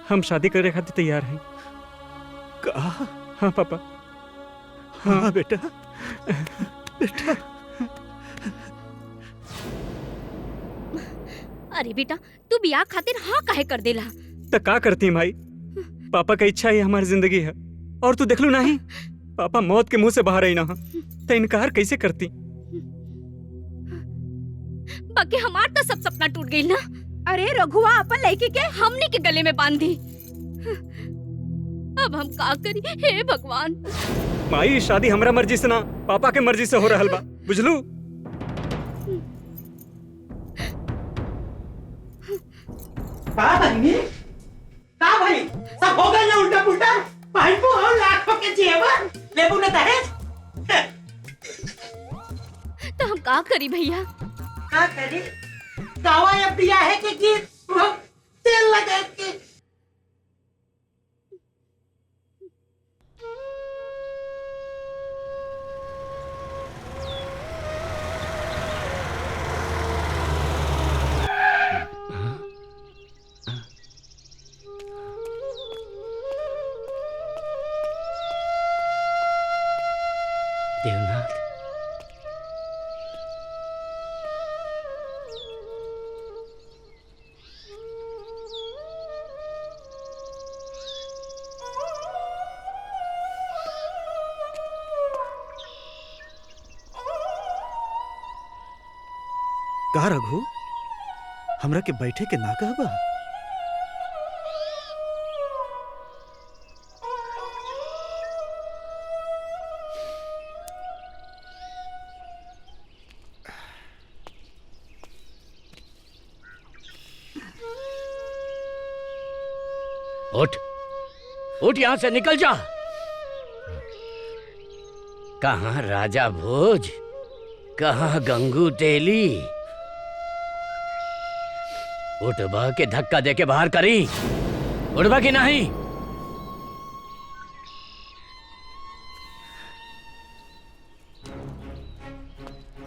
हम शादी करे खातिर तैयार हैं। कहा? हाँ पापा। हाँ बेटा बेटा। अरे बेटा तू बियाह खातिर हाँ काहे कर देला? तो का करती माई, पापा का इच्छा ही हमारी जिंदगी है और तू देख लू नहीं पापा मौत के मुंह से बाहर आई ना तो इनकार कैसे करती? बाकी हमार तो सब सपना टूट गई ना। अरे रघुआ अपन लड़की के हमने के गले में बांध दी। अब हम का करी हे भगवान। माई शादी हमरा मर्जी से ना पापा के मर्जी से हो रहल बा, बुझलू? का बहनी का भाई सब हो गए ना उल्टा पुल्टा। भाई को और लाखों के जेवर लेबू न दहेज। तो हम का करी भैया? का करी? गावा या बिया है कि गीत वो तेल लगा के। देवनाथ का रघु हमरा के बैठे के ना कहबा? उठ उठ यहां से निकल जा। कहां राजा भोज, कहां गंगू तेली? उठबा के धक्का दे के बाहर करी, उठबा की नहीं?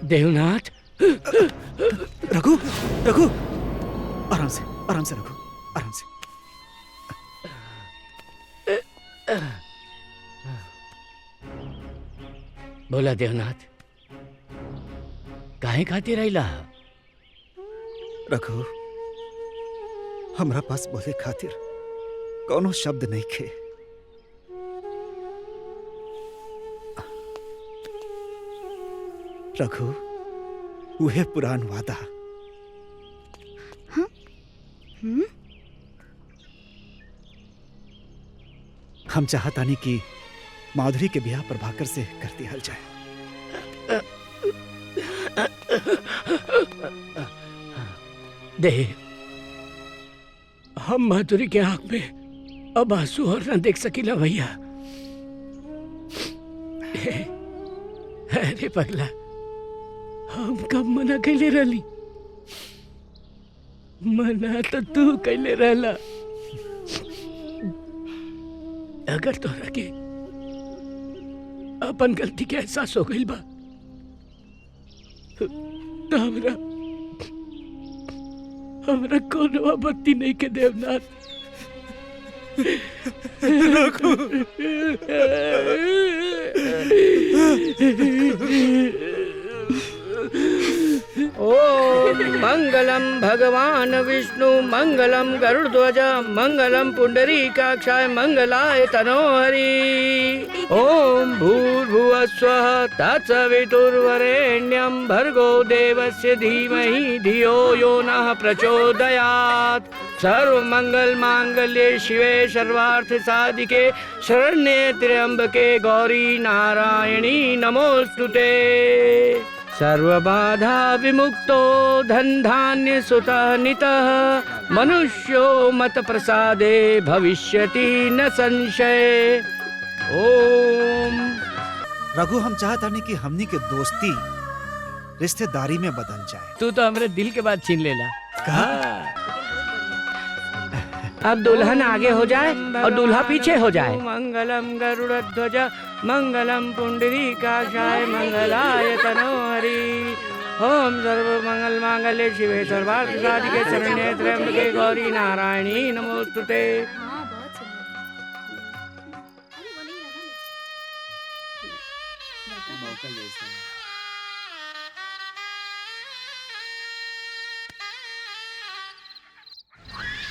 देवनाथ रघु रघु आराम से रघु आराम से। बोला देवनाथ, काहे खातिर आइला? रघु, हमरा पास बोले खातिर कोनो शब्द नहीं खे। रघु, उहे पुरान वादा। हम चाहतानी कि माधुरी के ब्याह प्रभाकर से कर दिया जाए। देव, हम माधुरी के आंख में अब आंसू और न देख सकीला भैया। अरे पगला, हम कब मना कैले रहली? मना तो तू कैले रहला। अगर तोरा के अपन गलती के एहसास हो गइल बा तो हमरा कोनो आपत्ति नहीं के देवनाथ। ओम मंगलम भगवान विष्णु मंगलम गरुड़ध्वज मंगलम पुंडरीकाक्षाय मंगलाय तनोहरि। ओम भूर्भुवः स्वः तत्सवितुर्वरेण्यं भर्गो देवस्य धीमहि धियो यो नः प्रचोदयात्। सर्वमंगल मांगल्ये शिवे सर्वार्थ साधिके शरण्ये त्र्यंबके गौरी नारायणी नमोस्तुते। सर्वबाधा विमुक्तो धनधान्य सुतः नितः मनुष्यो मत प्रसादे भविष्यति न संशय। ओम। रघु, हम चाहतानी कि हमनी के दोस्ती रिश्तेदारी में बदल जाए। तू तो हमरे दिल के बात छीन लेला। अब दुल्हन आगे हो जाए और दूल्हा पीछे हो जाए। मंगलम गरुड़ध्वज मंगलम पुंडरीकाक्षाय मंगलाय तनोहरि। ओम सर्व मंगल मांगल्ये शिवे सर्वार्थ साधिके शरण्ये त्र्यंबके गौरी नारायणी नमोस्तुते।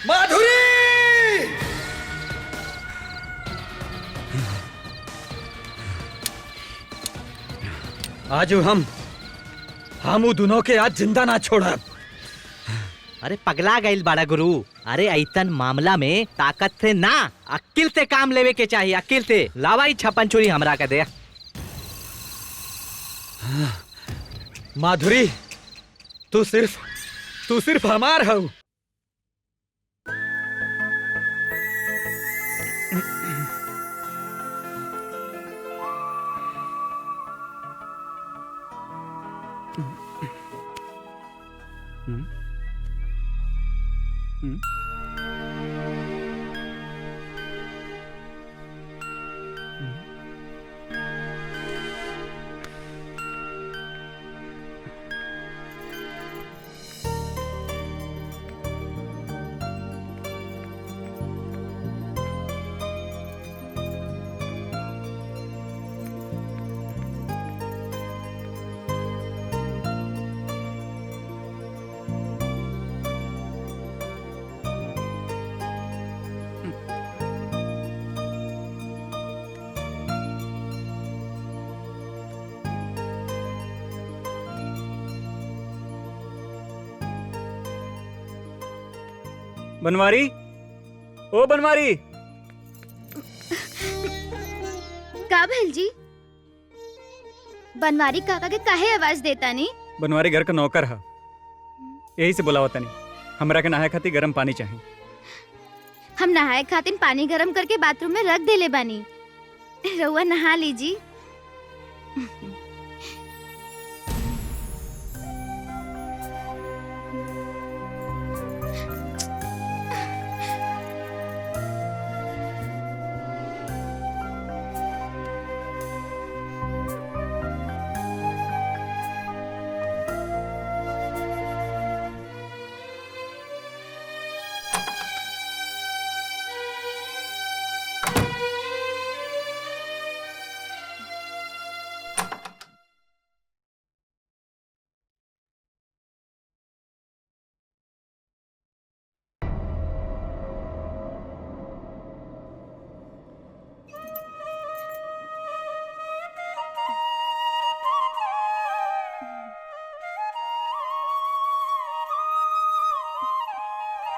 माधुरी! आज हम दोनों के आज जिंदा ना छोड़ा। अरे पगला गइल बाड़ा गुरु। अरे ऐतन मामला में ताकत से ना, अक्ल से काम लेवे के चाहिए। अक्ल से लावाई छप्पन छुरी हमरा के दे। माधुरी, तू सिर्फ हमार हऊ। बनवारी, ओ बनवारी। का भेल जी? बनवारी काका के काहे आवाज देता नहीं? बनवारी घर का नौकर है, यही से बुलावता नहीं। हमरा के नहाए खातिर गर्म पानी चाहिए। हम नहाए खातिर पानी गरम करके बाथरूम में रख देले बानी। रउआ नहा लीजी।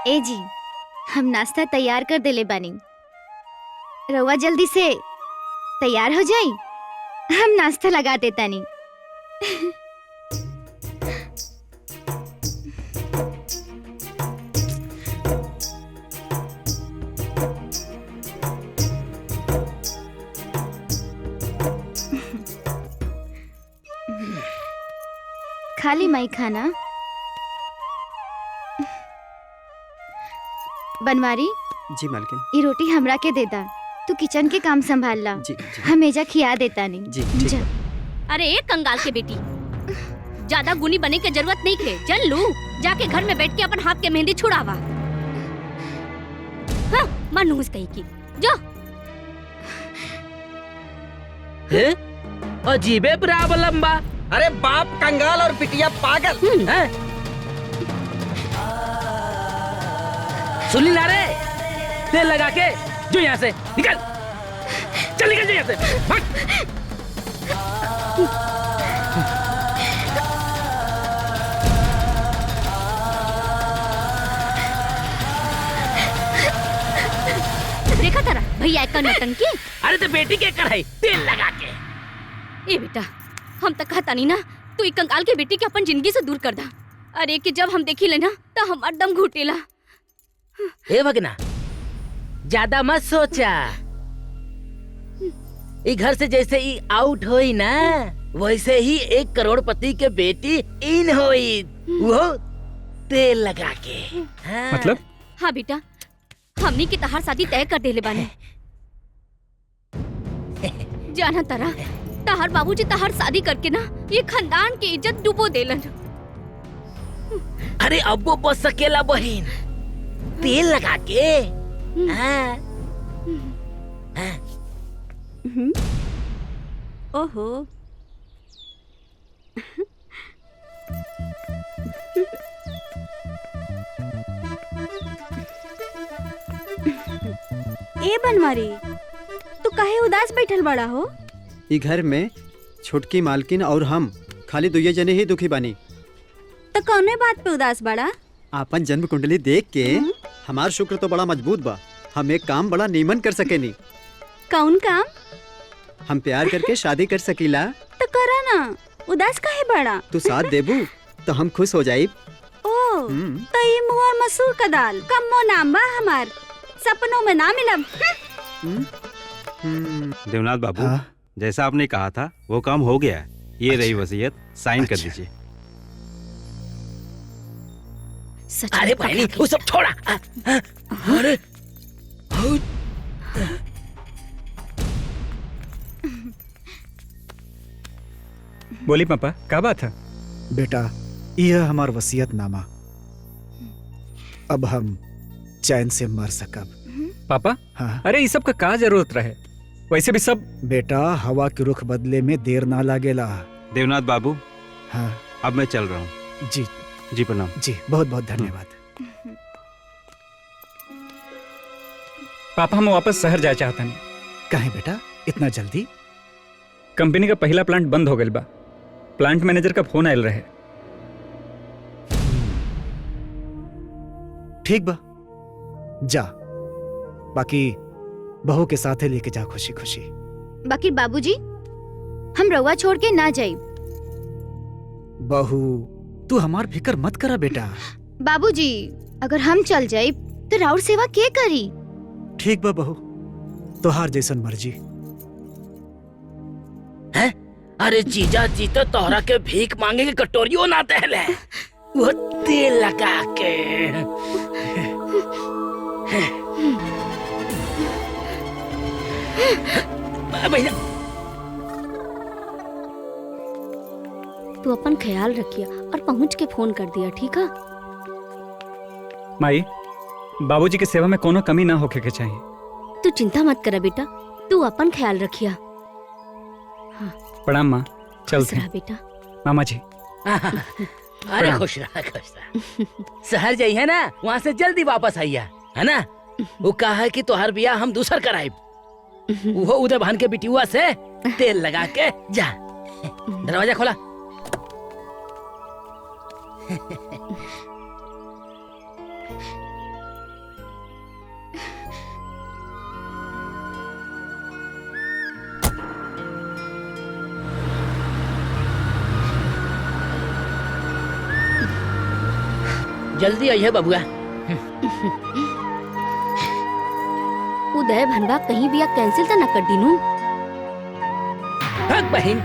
ए जी, हम नाश्ता तैयार कर देले बानी। रउआ जल्दी से तैयार हो जाई, हम नाश्ता लगा देतानी। खाली माई खाना बनवारी। जी मालकिन। ये रोटी हमरा के दे दा, तू किचन के काम संभाल ला। जी, जी। हम एजा खिया देता नहीं। जी ठीक जा। अरे एक कंगाल के बेटी, ज्यादा गुनी बने के जरूरत नहीं थे। चल लू, जाके घर में बैठ के अपन हाथ के मेहंदी छुड़ावा। हाँ, मनहूस कहीं की। जो अजीबे प्रॉब्लम बा। अरे बाप कंगाल और बिटिया पागल। हैं? सुनी ना रे, तेल लगा के जो यहाँ से निकल, चल निकल जो यहाँ से, भाग। देखा तारा भैया का नौटंकी। अरे तो बेटी के कढ़ाई तेल लगा के। ए बेटा, हम तक कहता नहीं ना, तू एक कंगाल के बेटी के अपन जिंदगी से दूर कर दा। अरे कि जब हम देखी लेना तो हमार दम घुटेला। ए भगना, ज्यादा मत सोचा। ई घर से जैसे ई आउट होई ना, वैसे ही 1 करोड़पति के बेटी इन होई, वो तेल लगा के। हाँ। मतलब? हाँ बेटा, हमनी की तहार शादी तय कर देले बानी। जाना तारा, तहार बाबूजी तहार शादी करके ना ये खानदान की इज्जत डुबो देलन। अरे अब वो बच सकेला बहन, तेल लगा के। हाँ। हाँ। ओहो। ए बनवारी, तू काहे उदास बैठल बड़ा हो? ई घर में छोटकी मालकिन और हम खाली दुइये जने ही दुखी बानी। तो कौने बात पे उदास बड़ा? आपन जन्म कुंडली देख के हमार शुक्र तो बड़ा मजबूत बा। हम एक काम बड़ा नीमन कर सकेनी। कौन काम? हम प्यार करके शादी कर सकीला। तो करा ना, उदास काहे बड़ा? तू साथ देबू तो हम खुश हो जाई। ओ, तो ये मुँह और मसूर का दाल कम्मो नाम बा हमार, सपनों में ना मिलब। देवनाथ बाबू, जैसा आपने कहा था वो काम हो गया है। ये रही वसीयत, साइन कर दीजिए। अरे बहनी, वो सब छोड़ा। अरे बोली पापा, क्या बात है? बेटा, यह हमार वसीयत नामा। अब हम चैन से मर सकब। पापा? हाँ। अरे ये सब का क्या जरूरत रहे? वैसे भी सब। बेटा, हवा के रुख बदले में देर ना लागेला। देवनाथ बाबू, हाँ, अब मैं चल रहा हूँ। जी जी प्रणाम। जी, बहुत बहुत धन्यवाद। पापा, हम वापस शहर जाए चाहता नहीं। कहे बेटा, इतना जल्दी? कंपनी का पहला प्लांट बंद हो गया बा। प्लांट मैनेजर का फोन आयल रहे। ठीक बा, जा। बाकी बहू के साथे लेके जा खुशी खुशी। बाकी बाबूजी, हम रउआ छोड़ के ना जाई। बहू, तू हमार फिक्र मत करा बेटा। बाबूजी, अगर हम चल जाई तो राउर सेवा के करी? ठीक बा बहू, तोहार जैसन मर्जी। हैं? अरे जीजा जी तो तोहरा के भीख मांगे के कटोरियों ना दहले, वो तेल लगा के। भैया, तू अपन ख्याल रखिया और पहुंच के फोन कर दिया, ठीक है? माई, बाबूजी की सेवा में कोनो कमी ना होके के चाहिए। तू चिंता मत करा बेटा, तू अपन ख्याल रखिया। प्रणाम माँ, चलते रहा हैं। बेटा। मामा जी। अरे खुश रहा, खुश रहा। शहर जाई है ना, वहाँ से जल्दी वापस आइया, है ना? वो कहा है कि तोहर बिया हम दूसर कराई। वो उधर भान के बिटिया से तेल लगा के जा। दरवाजा खोला। जल्दी आइए बबुआ। उदय भनवा कहीं भी कैंसिल तो न कर दीनू। हक बहन,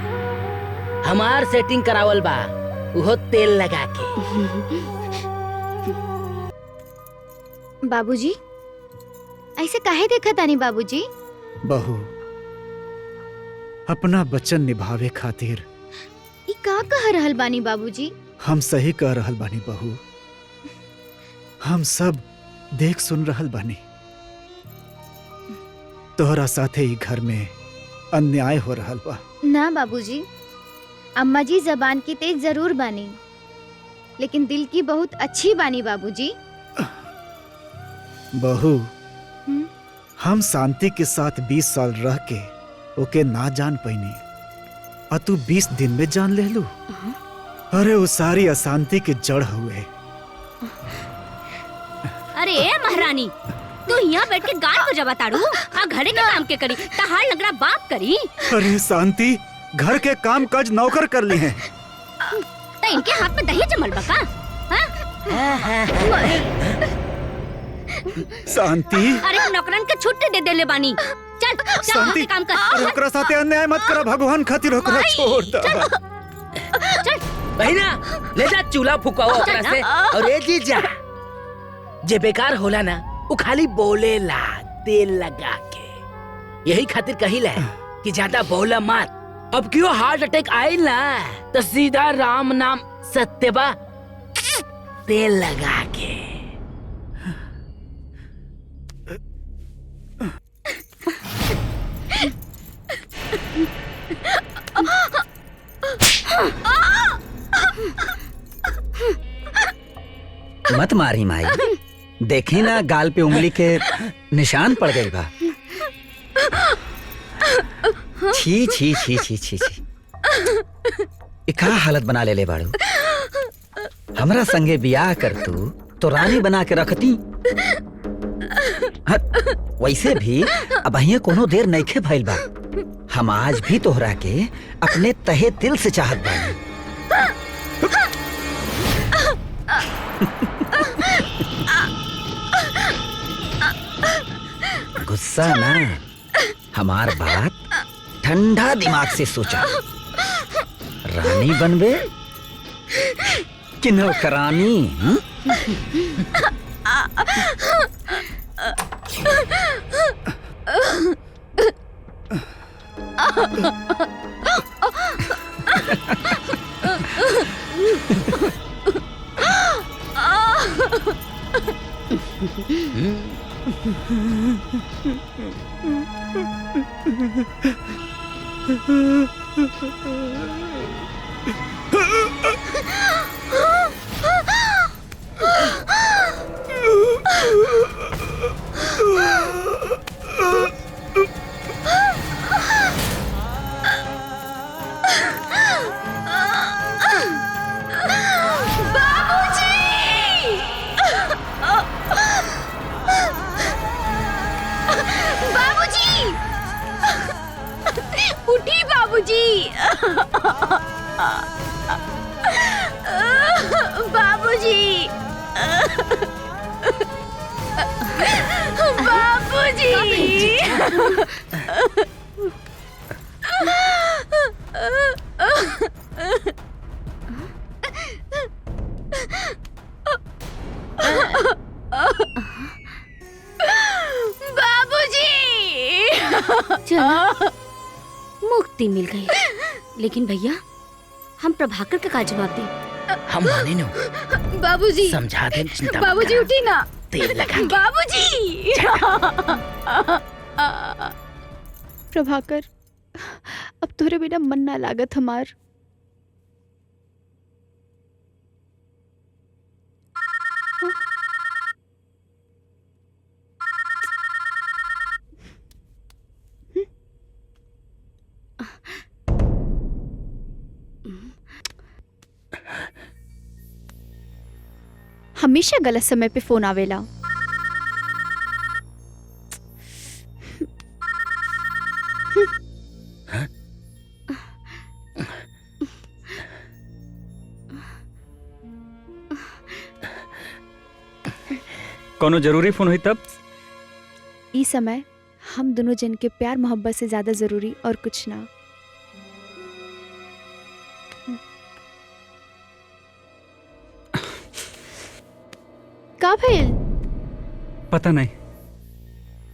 हमार सेटिंग करावल बा, उहो तेल लगा के। बाबूजी ऐसे काहे देखा तानी बाबूजी? बहू, अपना वचन निभावे खातिर ई का कह रहल बानी बाबूजी? हम सही कह रहल बानी बहू। हम सब देख सुन रहल बानी। तोहरा साथे ही घर में अन्याय हो रहल बा। ना बाबूजी, अम्मा जी जबान की तेज जरूर बानी, लेकिन दिल की बहुत अच्छी बानी बाबूजी। बहू, हम शांति के साथ 20 साल रह के ओके ना जान पैनी, और तू 20 दिन में जान ले लू। अरे वो सारी अशांति के जड़ हुए। अरे महारानी, तू यहाँ बैठ के गान को जबा ताड़ू, आ घरे के काम के करी, तहार लग रहा बाप करी। अरे शांति, घर के काम काज नौकर कर ली हैं। तो इनके हाथ में दही जमल बका? शांति, अरे हम नौकरन के छुट्टी दे देले बानी। चल चल शांति, काम कर। अरे ओकरा साथे अन्याय मत करा, भगवान खातिर ओकरा छोड़ दा। बहिना, ले जा चूल्हा फुकाओ ओकरा से। और ए जीजा, जे बेकार होला ना, वो खाली बोलेला तेल लगा के। यही खातिर कहिला कि ज्यादा बोला मत। अब क्यों हार्ट अटैक आइल ना, तो सीधा राम नाम सत्य बा, तेल लगा के। मत मारी माई, देखी ना गाल पे उंगली के निशान पड़ गए बा। छी छी छी छी छी छी, इका हालत बना ले बाड़ू। हमरा संगे बियाह कर तू तो रानी बना के रखती। वैसे भी अब अहिया कोनो देर नइखे भइल बा। हम आज भी तोहरा के अपने तहे दिल से चाहत बानी। गुस्सा ना, हमार बात ठंडा दिमाग से सोचा। रानी बनबे कि नौकरानी? उठी बाबूजी। बाबूजी, बाबूजी। चलो, मुक्ति मिल गई। लेकिन भैया, हम प्रभाकर का क्या जवाब दें? हम माने नो। बाबूजी समझा दे, चिंता मत बाबूजी करा। उठी ना। तेल लगा के। बाबूजी। प्रभाकर, अब तोरे बिना मन ना लागत हमार। हमेशा गलत समय पे फोन आवेला। कोनो जरूरी फोन हुई तब? इस समय हम दोनों जन के प्यार मोहब्बत से ज्यादा जरूरी और कुछ ना। का भइल? पता नहीं,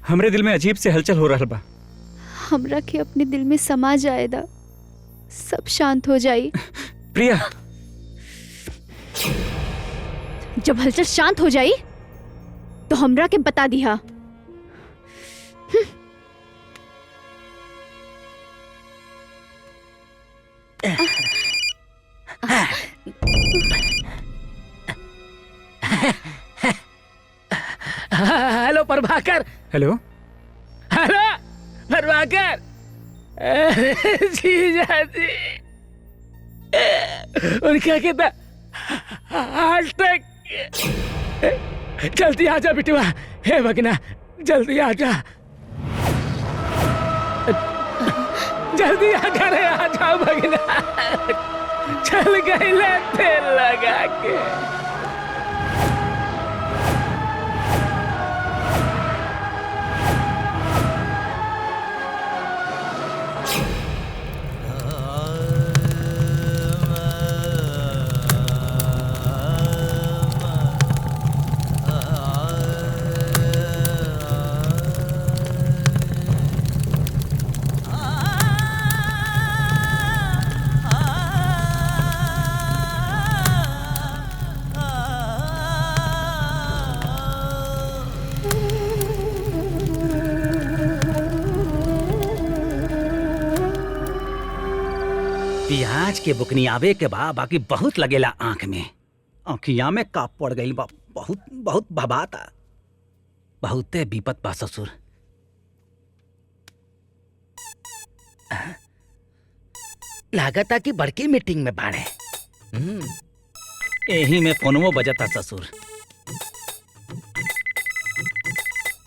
हमरे दिल में अजीब से हलचल हो रहा बा। हमरा के अपने दिल में समा जाएदा, सब शांत हो जाई। प्रिया, जब हलचल शांत हो जाई तो हमरा के बता दिया। Hello Prabhakar. Hello hello Prabhakar. जीजा जी उनका कितना हार्ट अटैक। जल्दी आजा बिटवा। हे भगना जल्दी आजा, जल्दी आजा रे, आजा भगना। चल गई तेल लगा के। प्याज के बुकनी आवे के बा, बाकी बहुत लगेला आंख में। आंखिया में काप पड़ गई बा, बहुत बहुत भबाता। बहुते विपत बा ससुर। लागता कि बड़की मीटिंग में बाड़े। यही में फोनवो बजता ससुर।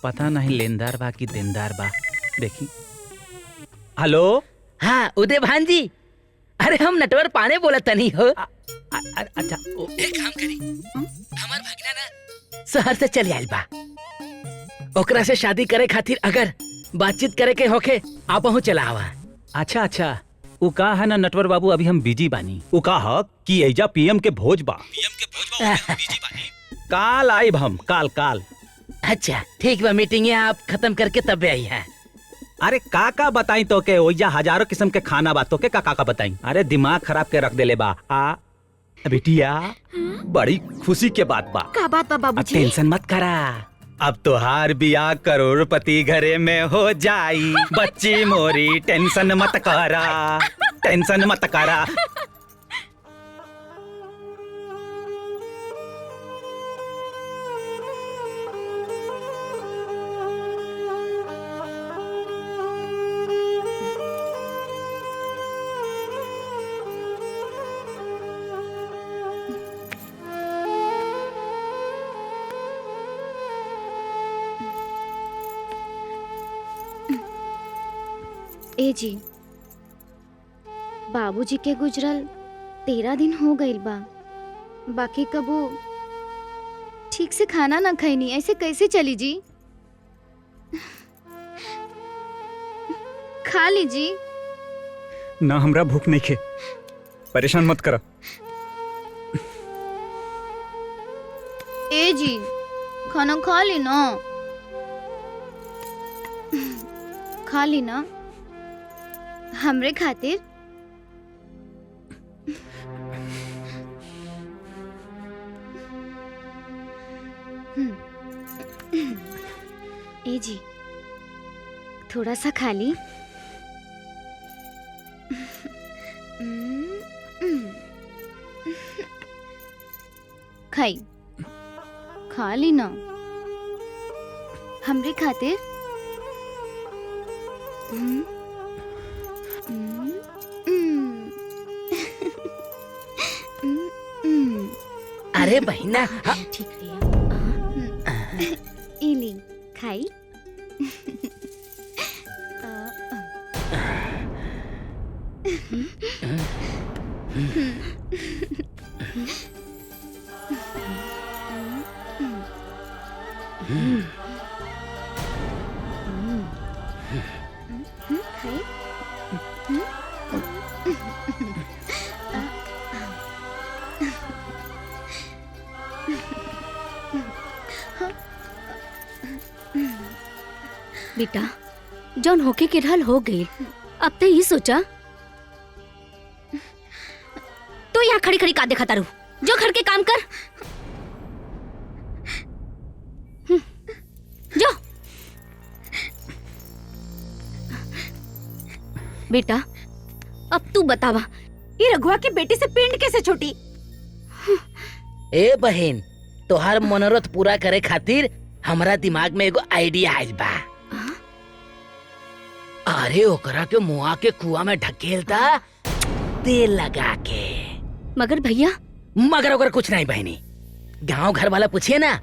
पता नहीं लेनदार बा कि देनदार बा। देखी। हेलो। हाँ उदय भांजी, अरे हम नटवर पाने बोला तनी हो। अच्छा एक काम करी, हमार भगना ना शहर से चले आइल बा। ओकरा से शादी करे खातिर अगर बातचीत करे के होके आप पहुँच चला आवा। अच्छा अच्छा, उ का है ना नटवर बाबू, अभी हम बिजी बानी। उ का है कि एजा पीएम के भोज बा। काल आइब हम, काल काल। अच्छा ठीक बा, मीटिंग आप खत्म करके तब आई है। अरे का बताई तो के ओइजा हजारों किस्म के खाना बा, तो के का बताई। अरे दिमाग खराब के रख देले बा। आ बिटिया, बड़ी खुशी के बात बा। का बात बा बाबूजी? टेंशन मत करा, अब तोहार बियाह करोड़पति घरे में हो जाई। बच्ची मोरी टेंशन मत करा, टेंशन मत करा। ए जी, बाबूजी के गुजरल 13 दिन हो गइल बा, बाकी कबो ठीक से खाना ना खैनी, ऐसे कैसे चली जी? खा लीजी। ना हमरा भूख नहीं खे, परेशान मत करा। ए जी, खाना खा ली ना, खा ली ना हमरे खातिर। ए जी, थोड़ा सा खा ली। खाई, खा ली ना हमरे खातिर। अरे बहिना, ठीक है। इली खाई। बेटा जौन होके के रहल हो गई। अब तो ही सोचा तो यहाँ खड़ी खड़ी का देखा तारू, जो घर के काम कर। जो बेटा अब तू बतावा, ये रघुआ की बेटी से पिंड कैसे छूटी? ए बहन, तोहार मनोरथ पूरा करे खातिर हमरा दिमाग में एगो आइडिया आइल बा। अरे ओकरा के मुआ के कुआं में ढकेलता तेल लगा के। मगर भैया, मगर ओकर कुछ नहीं बहनी, गांव घर वाला पूछिए ना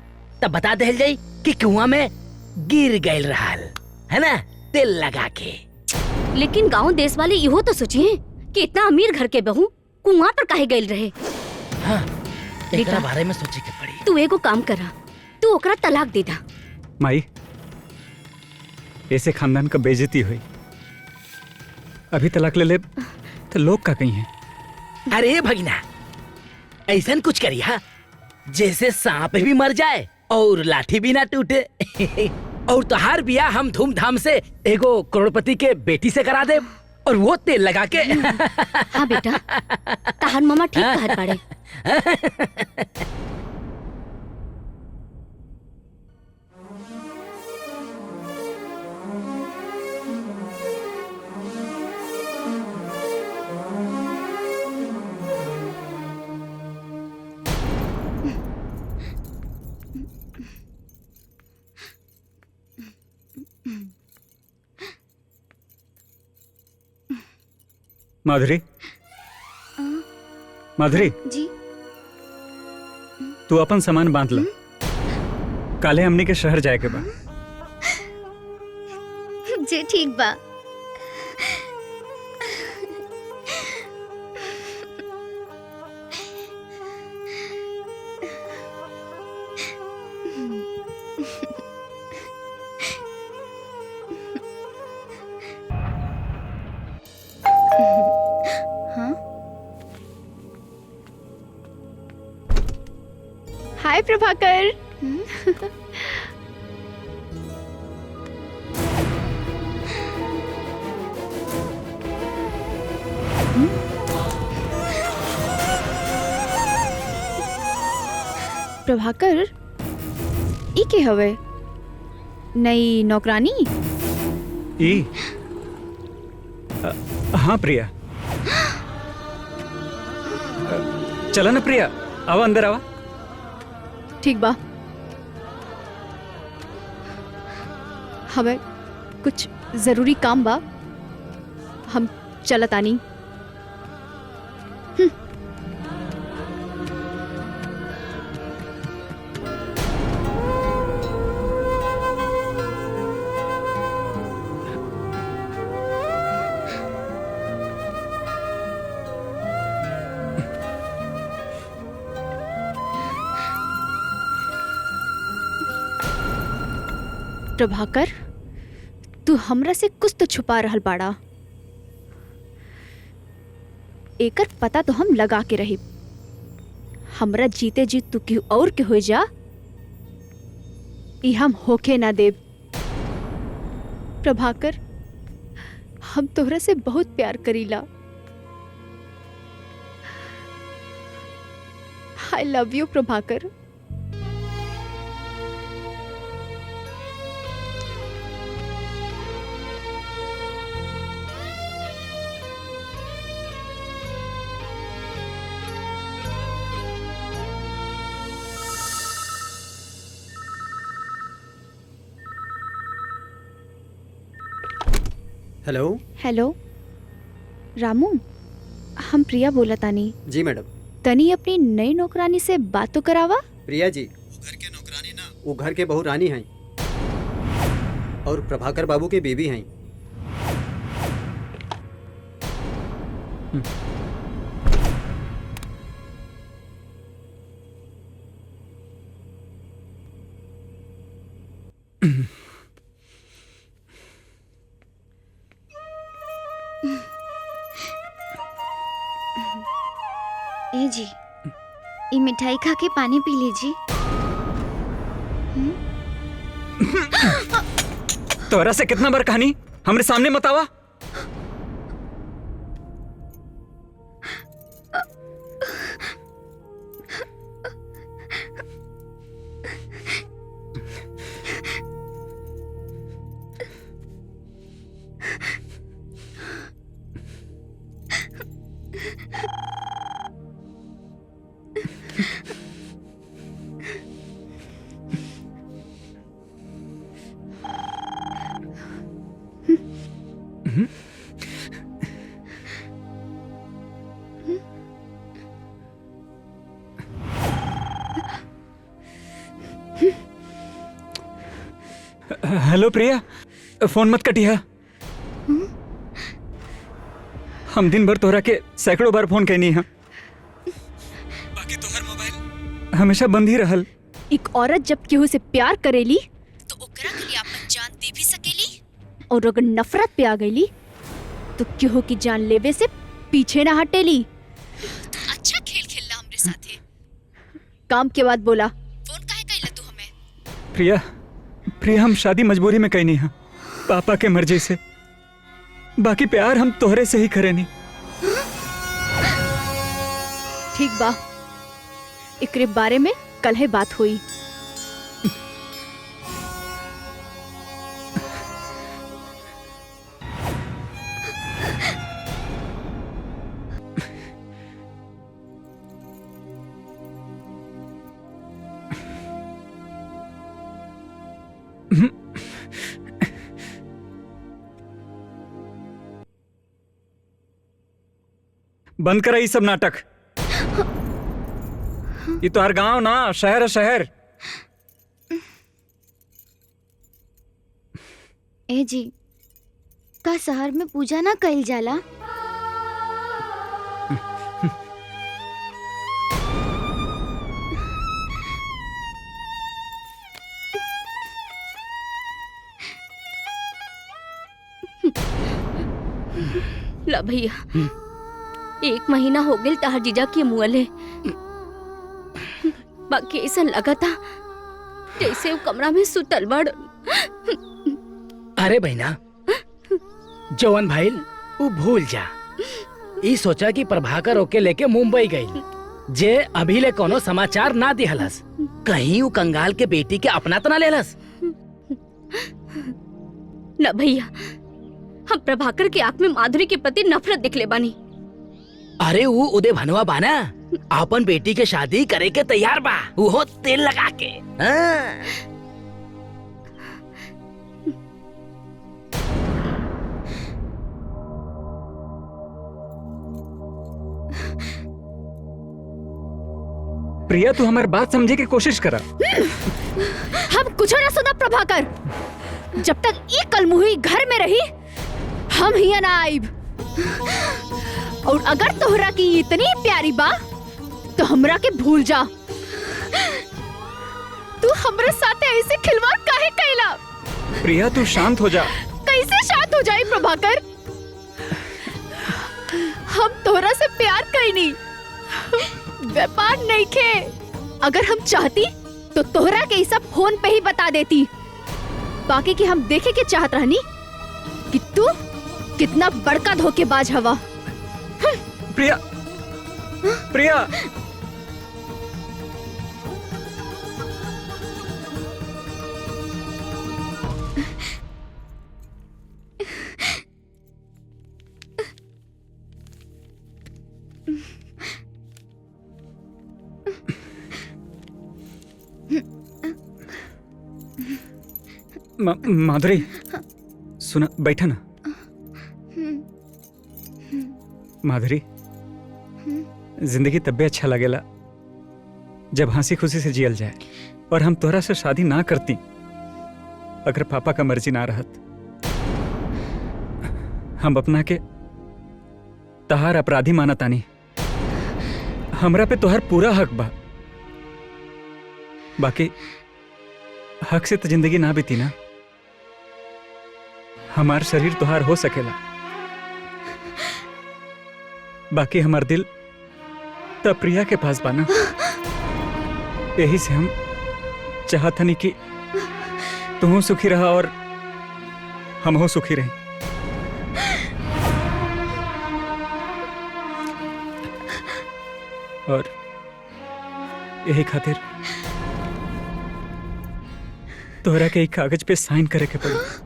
तब बता देल जाई कि कुआं में गिर गइल रहल है ना, तेल लगा के। लेकिन गांव देश वाले इहो तो सोचिए कि इतना अमीर घर के बहू कुआं पर काहे गइल रहे। हाँ, एकरा बारे में सोचे के पड़ी। तू एगो काम करा, तू ओकरा तलाक दे दा। माई, ऐसे खानदान का बेइज्जती हुई, अभी तलाक ले ले तो लोग का कहीं है। अरे भगीना, ऐसा कुछ करिया जैसे सांप भी मर जाए और लाठी भी ना टूटे। और तोहार बिया हम धूमधाम से एगो करोड़पति के बेटी से करा दे, और वो तेल लगा के। हाँ बेटा, तहार मामा ठीक कहत बाड़े। माधुरी, माधुरी जी। तू अपन सामान बांध ला, काले हमनी के शहर जाए के बा। जी ठीक बा। हाय प्रभाकर। प्रभाकर, ई के हवे? नई नौकरानी? ई हाँ प्रिया, चला ना प्रिया, आवा अंदर आवा। ठीक बा। हमें कुछ जरूरी काम बा, हम चलत आनी। प्रभाकर, तू हमरा से कुछ तो छुपा रहल बाड़ा। एकर पता तो हम लगा के रही। हमरा जीते जी तू केहू और के हो जा, ई हम होके ना देब। प्रभाकर, हम तोहरा से बहुत प्यार करीला। आई love you Prabhakar. Hello. Hello Ramu, हम प्रिया बोला तानी। जी मैडम। तनी अपनी नई नौकरानी से बात तो करावा। प्रिया जी, वो घर के नौकरानी ना, वो घर के बहू रानी हैं और प्रभाकर बाबू के बीबी हैं। ए जी, ये मिठाई खा के पानी पी लीजिए। तोरा से कितना बार कहानी हमरे सामने मत आवा। हेलो प्रिया, फोन मत कटिया। हम दिन भर तोहरा के सैकड़ों बार फोन कैनी है, बाकी तोहर मोबाइल हमेशा बंद ही रहल। एक औरत जब केहू से प्यार करेली तो ओकरा के लिए अपन जान दे भी सकेली, और अगर नफरत पे आ गईली तो केहू की जान लेवे से पीछे ना हटेली। तो अच्छा खेल खेलना हमरे साथे। काम के बाद बोला, फोन काहे कैला तू हमें? प्रिया, हम शादी मजबूरी में कैनी है, पापा के मर्जी से। बाकी प्यार हम तोहरे से ही करेनी। ठीक बा, एकरे बारे में कल है बात हुई। बंद करा ये सब नाटक। ये तो हर गांव ना शहर है शहर। ए जी, का शहर में पूजा ना कइल जाला? ला भैया, 1 महीना हो गया तहार जीजा के मुँहले। बाकी ऐसा लगा था जैसे वो कमरा में सुतल बड़। अरे बहना, जवन भाई वो भूल जा। ई सोचा कि प्रभाकर ओके लेके मुंबई गई, जे अभी ले कोनो समाचार ना दिहलस। कहीं वो कंगाल के बेटी के अपना तो ना लेलस। न भैया, हम प्रभाकर के आंख में माधुरी के प्रति नफरत दिखले बानी। अरे वो उदय भनवा बाना अपन बेटी के शादी करे के तैयार बा, वो तेल लगा के। प्रिया, तू हमारी बात समझे की कोशिश करा। हम कुछ ना सुना प्रभाकर। जब तक ये कलमुही घर में रही हम ही ना आइब। और अगर तोहरा की इतनी प्यारी बा तो हमरा के भूल जा। तू हमरे साथे ऐसे खिलवाड़ काहे कैला? प्रिया, तू शांत हो जा। कैसे शांत हो जाए प्रभाकर? हम तोहरा से प्यार कैनी, व्यापार नहीं खे। अगर हम चाहती तो तोहरा के सब फोन पे ही बता देती। बाकी कि हम देखे के चाहत रहनी कि तू कितना बड़का धोखेबाज हवा। प्रिया, प्रिया, माधुरी, सुना, बैठा ना। माधुरी, जिंदगी तब भी अच्छा लगेला जब हंसी खुशी से जियल जाए। और हम तोहरा से शादी ना करती अगर पापा का मर्जी ना रहत। हम अपना के तहार अपराधी मानतानी। हमरा पे तोहर पूरा हक बा। बाकी हक से तो जिंदगी ना बीती ना। हमार शरीर तोहार हो सकेला, बाकी हमार दिल तब प्रिया के पास बाना, यही से हम चाहत नहीं कि तुम सुखी रहा और हम हो सुखी रहे। और यही खातिर तोहरा के एक कागज पे साइन करे के पड़ी।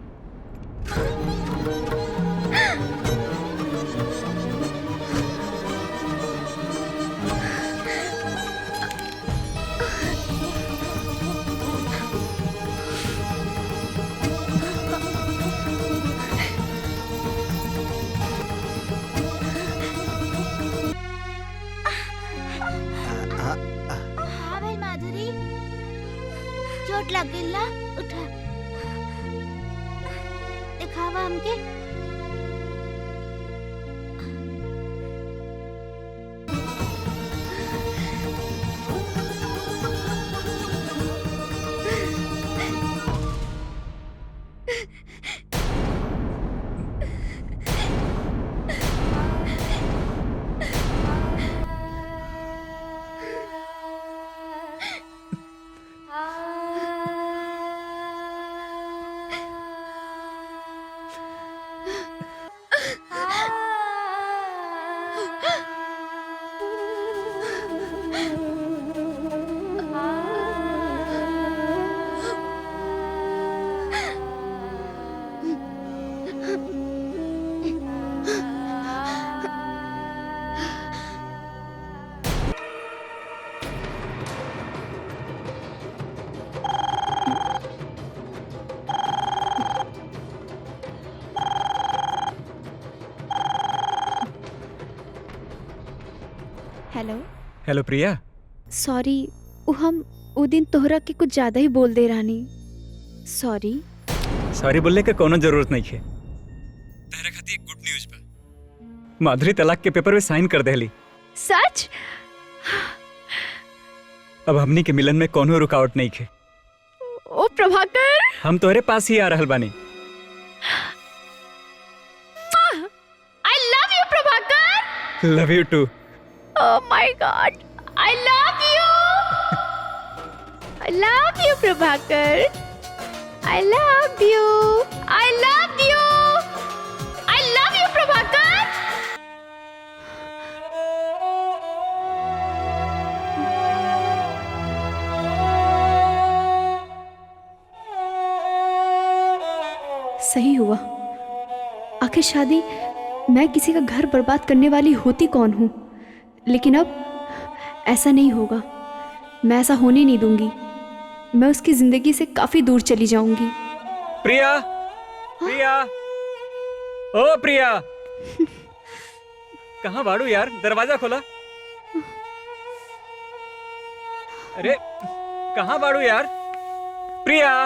हाँ भाई माधुरी, चोट लग गई ना, उठा दिखावा हमके। हेलो। हेलो प्रिया। सॉरी, वो दिन तोहरा के कुछ ज्यादा ही बोल दे रानी। सॉरी। सॉरी बोलने के कोनो जरूरत नहीं है। तेरे खातिर एक गुड न्यूज़ बा। माधुरी तलाक के पेपर पे साइन कर देली। सच? अब हमनी के मिलन में कोनो रुकावट नहीं है। ओ प्रभाकर, हम तोहरे पास ही आ रहल बानी। I love you Prabhakar. Love you too. Oh my God, I love you. I love you, Prabhakar. I love you. I love you. I love you, Prabhakar. सही हुआ। आखिर शादी मैं किसी का घर बर्बाद करने वाली होती कौन हूँ, लेकिन अब ऐसा नहीं होगा। मैं ऐसा होने नहीं दूंगी। मैं उसकी जिंदगी से काफी दूर चली जाऊंगी। प्रिया, प्रिया, ओ प्रिया, कहाँ बाड़ू यार? दरवाजा खोला। अरे कहाँ बाड़ू यार? प्रिया,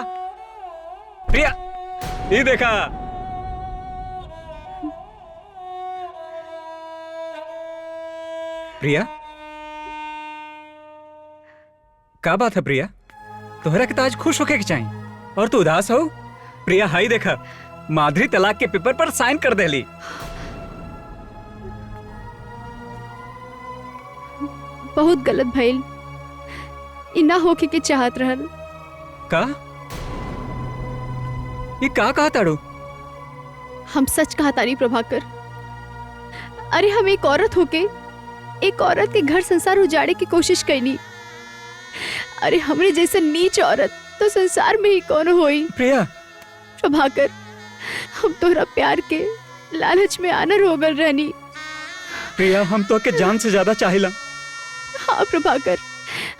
प्रिया, ये देखा। प्रिया, क्या बात है प्रिया? तोहरा के तो आज खुश होके चाहिए और तू उदास हो। प्रिया हाई देखा, माधुरी तलाक के पेपर पर साइन कर देली। बहुत गलत भइल। इना होके के चाहत रहल। का? ये का कहा ताड़ू? हम सच कहा तारी प्रभाकर। अरे हम एक औरत होके एक औरत के घर संसार उजाड़े की कोशिश कैनी। अरे हमरे जैसे नीच औरत तो संसार में ही कौन होई। प्रिया, प्रभाकर, हम तोहरा प्यार के लालच में आनर हो गल रहनी। प्रिया, हम तो के जान से ज्यादा चाहिला। हाँ प्रभाकर,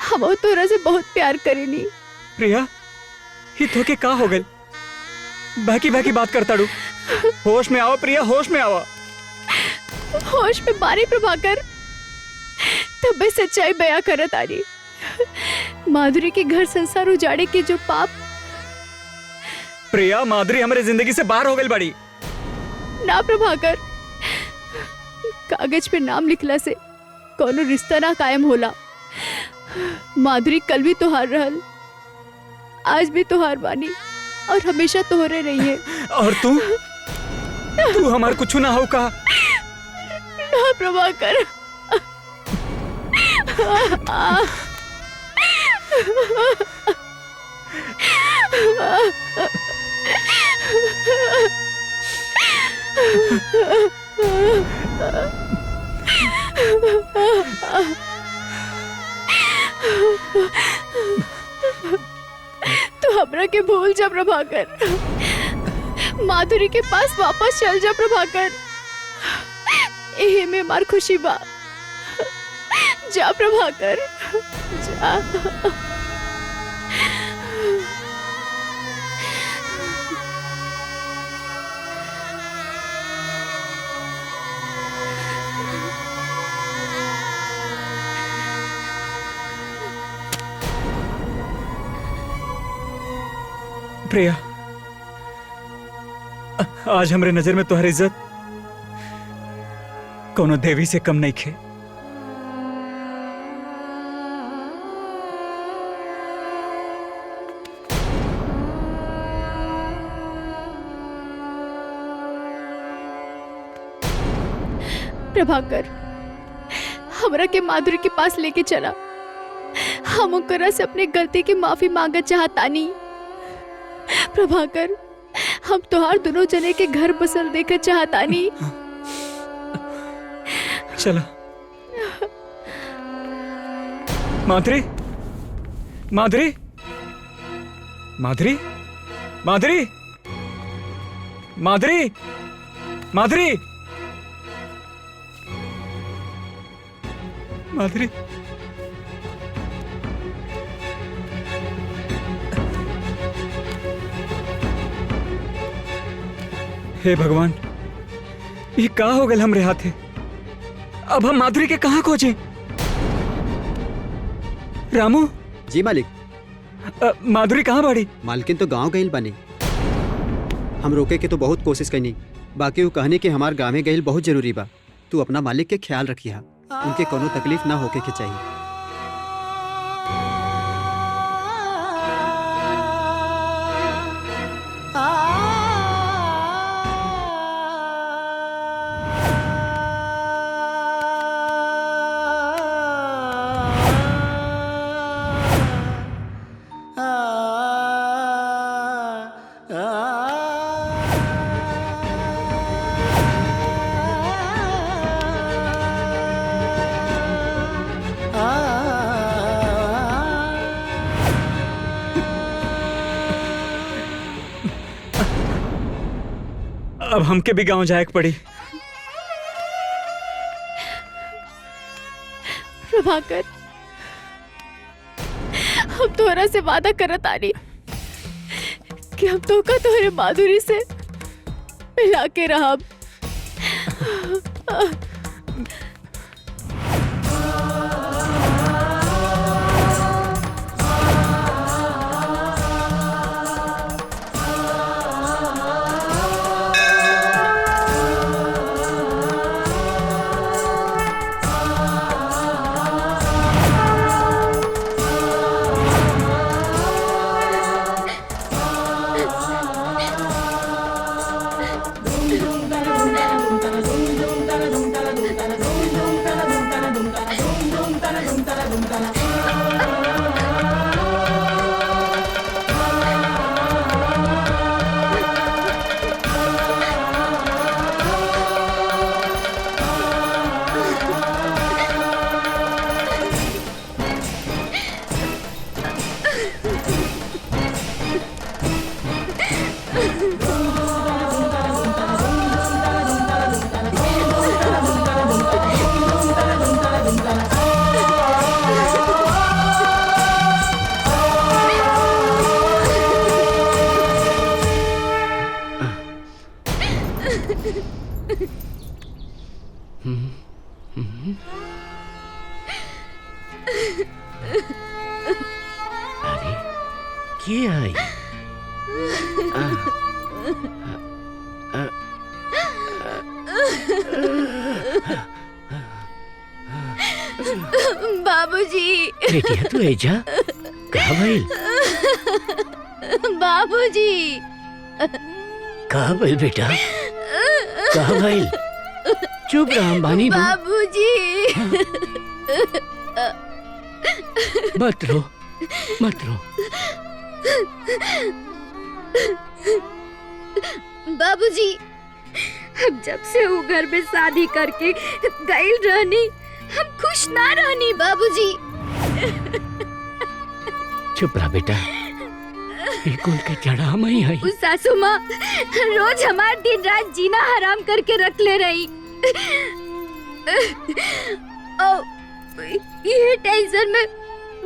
हम तोहरा से बहुत प्यार करेनी। प्रिया, ही तो के का हो गए? बाकी बाकी बात करता डू। होश में आओ प्रिया, होश में आओ। होश में बारी प्रभाकर, तब मैं सच्चाई बयां करत आनी। माधुरी के घर संसार उजाड़े के जो पाप। प्रिया, माधुरी हमारे जिंदगी से बाहर हो गई बड़ी। ना प्रभाकर, कागज पे नाम लिखला से कोनो रिश्ता ना कायम होला। माधुरी कल भी तोहार रहल, आज भी तोहार बानी और हमेशा तोहरे रही है। और तू हमार कुछ ना हो का? ना प्रभाकर, तो हमरा के भूल जा प्रभाकर, माधुरी के पास वापस चल जा प्रभाकर, एहे में मार खुशी बा। जा प्रभाकर जा। प्रिया, आज हमरे नजर में तुम्हारी इज्जत कोनो देवी से कम नहीं खे। प्रभाकर, हमरा के माधुरी के पास लेके चला। हम ओकरा से अपने गलती की माफी मांगत चाहतानी। प्रभाकर, हम तोहार दोनों जने के घर बसल देखकर चाहतानी। चलो। माधुरी, माधुरी, माधुरी, माधुरी, माधुरी, माधुरी, माधुरी। हे भगवान, ये का हो गल हमरे हाथे। अब हम माधुरी के कहाँ खोजें? रामू। जी मालिक। माधुरी कहाँ बाड़ी? मालकिन तो गांव गईल बनी। हम रोके के तो बहुत कोशिश करनी, बाकी वो कहने के हमार गाँव में गईल बहुत जरूरी बा। तू अपना मालिक के ख्याल रखिया, उनके कोनो तकलीफ ना होके के चाहिए। अब हमके भी गांव जाए पड़ी। प्रभाकर, हम तोहरा से वादा करत आनी कि हम तोहका तोहरे माधुरी से मिला के रहब। अरे क्या है? बाबूजी। बेटिया तू एजा कहाँ भइल? बाबूजी। कहाँ भइल बेटा? कहाँ भइल? चुप रहा अंबानी। बाबूजी। मत रो, मत रो। बाबूजी, हम जब से वो घर में शादी करके गइल रहनी, हम खुश ना रहनी बाबूजी। चुप रहा बेटा, बिल्कुल के जड़ा हम ही है। उस सासू माँ रोज हमार दिन रात जीना हराम करके रख ले रही। ये टेंशन में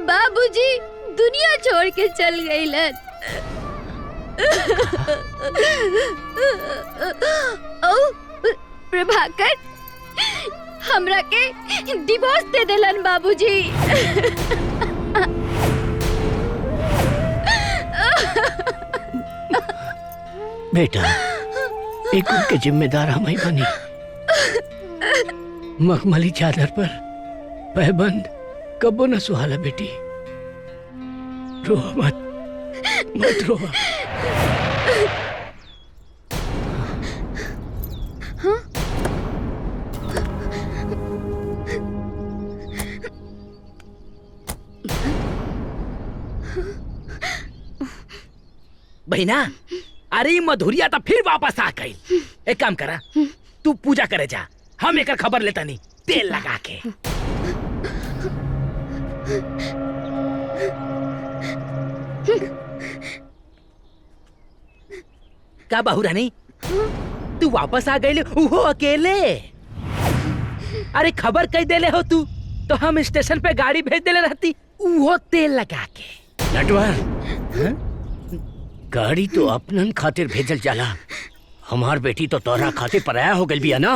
बाबूजी दुनिया छोड़ के चल गई। प्रभाकर हमरा के डिवोर्स दे देलन बाबूजी। बेटा, एक के जिम्मेदार हम ही बनी। मखमली चादर पर पैबंद कबो न सुहाला बेटी। रो मत, मत रो। बहिना, अरे मधुरिया तो फिर वापस आ गई। एक काम करा, तू पूजा करे जा, हम एक खबर लेता नहीं तेल लगा के। का बहू रानी, तू वापस आ गई वो अकेले? अरे खबर कही देले हो तू तो हम स्टेशन पे गाड़ी भेज देले रहती वो तेल लगा के। नटवर, गाड़ी तो अपनन खातिर भेजल जाला, हमार बेटी तो तोरा खातिर पराया हो गई बिया ना।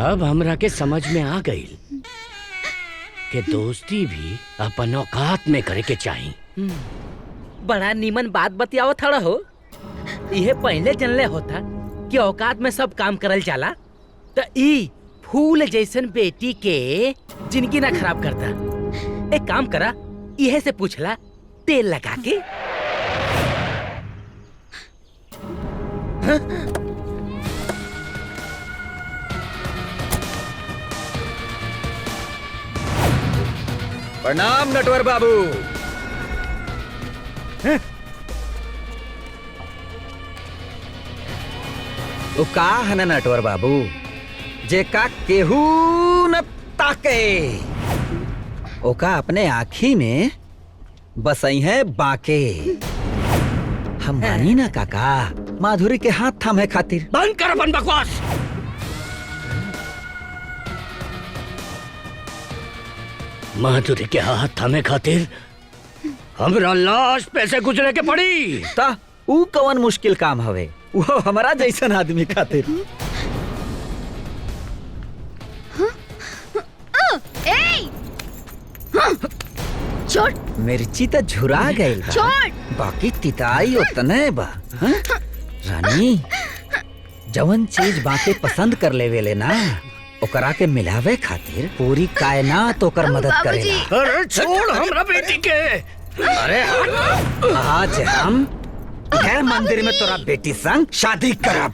अब हमरा के समझ में आ गई कि दोस्ती भी अपन औकात में करे के चाही। बड़ा नीमन बात बतियाओ थड़ा हो। यह पहले जनले होता कि औकात में सब काम करल जाला तो ई फूल जैसन बेटी के जिंदगी ना खराब करता। एक काम करा, यह से पूछला तेल लगा के। प्रणाम नटवर बाबू। का है ना नटवर बाबू, जेका केहू न ताके ओका अपने आँखी में बसई है बाके। हम मानी ना काका, माधुरी के हाथ थामे खातिर। बंद कर अपन बकवास। माधुरी के हाथ थामे खातिर हमरा लाश पे से गुजरे के पड़ी। ता ऊ कवन मुश्किल काम हवे, वो हमारा जैसन आदमी खातिर। छोड़। मिर्ची तो झुरा गई बा, बाकी तिताई उतने बा। रानी, जवन चीज बाके पसंद कर ले वेले ना, ओकरा के मिलावे खातिर पूरी कायनात ओकर मदद करेला। अरे छोड़ हमरा बेटी के। अरे आज हम गैर मंदिर में तोरा बेटी संग शादी करब।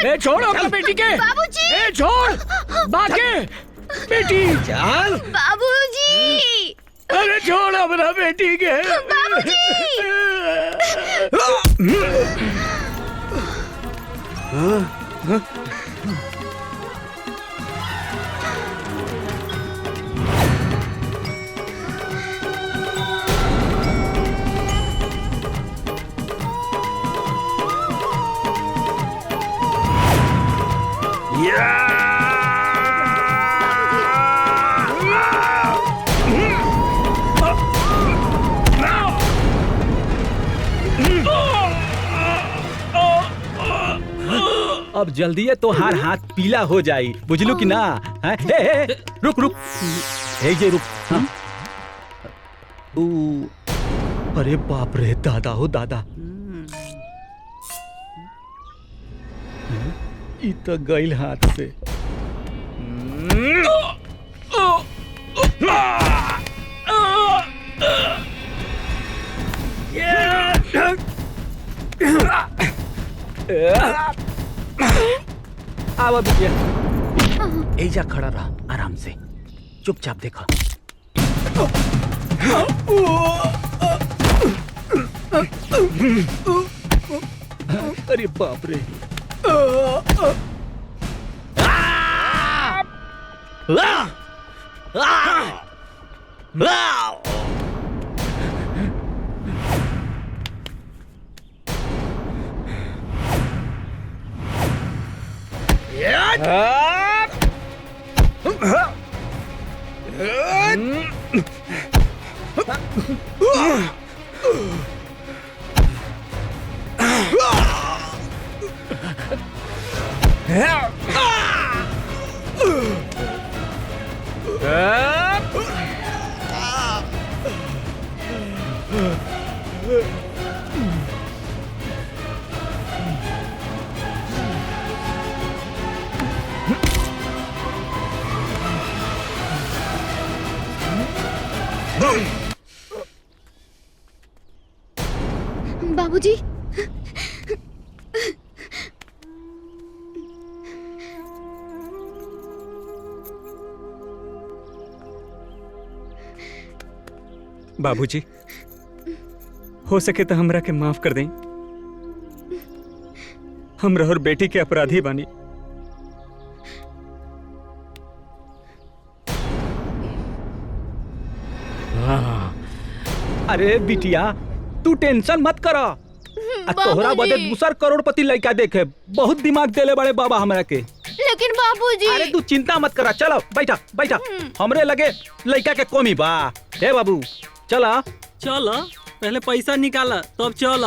ए छोड़ हमरा बेटी के। बाबूजी। ए छोड़ बाके बेटी। चल बाबूजी। अरे छोड़ हमरा बेटी के। बाबूजी। अब जल्दी है तो हार हाथ पीला हो जाई, बुझलू कि ना? है? ए, रुक रुक, जे रुक। हाँ? अरे बाप रे, दादा हो दादा, ई तो गइल हाथ से। आवा बिटिया, एजा खड़ा रहा आराम से, चुपचाप देखा। अरे बाप रे। बाबूजी, बाबूजी, हो सके तो हमरा के माफ कर दें। हमरा और बेटी के अपराधी बानी। अरे बिटिया, तू टेंशन मत करो। तोहरा बदे दूसर करोड़पति लड़का देखे बहुत दिमाग देले बड़े बाबा हमरा के। लेकिन बाबूजी। अरे तू चिंता मत करा, चलो बैठा बैठा। हमरे लगे लड़का के कमी बा। हे बाबू चला चल, पहले पैसा निकाला तब चल।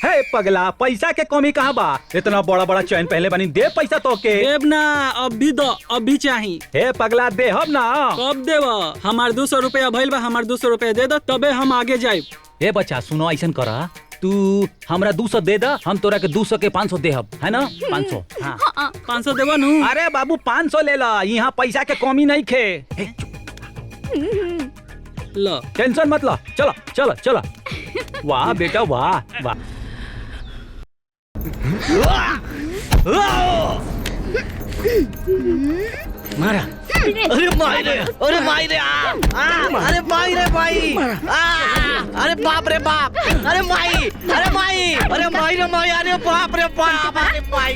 हे पगला, पैसा के कमी कहाँ बा? इतना बड़ा बड़ा चैन पहले बनी, दे पैसा तो के। देब ना, अभी दो, अभी चाहिए। हे पगला, दे हम ना। कब देव? हमार 200 रुपया भइल बा, हमार 200 रुपया दे दो तबे हम आगे जाए। हे बच्चा सुनो, ऐसा करा, तू हमरा 200 दे दा, हम तोरा के 200 के 500 दे हम, है ना? 500। हाँ 500 देवा नू। अरे बाबू 500 ले ला, यहाँ पैसा के कमी नहीं खे। लो टेंशन मत ला, चलो चलो चलो। वाह बेटा वाह वाह। मारा। अरे माई रे, अरे माई रे, अरे माई रे माई, अरे बाप रे बाप, अरे माई, अरे माई, अरे माई रे माई, अरे बाप रे बाप, अरे माई।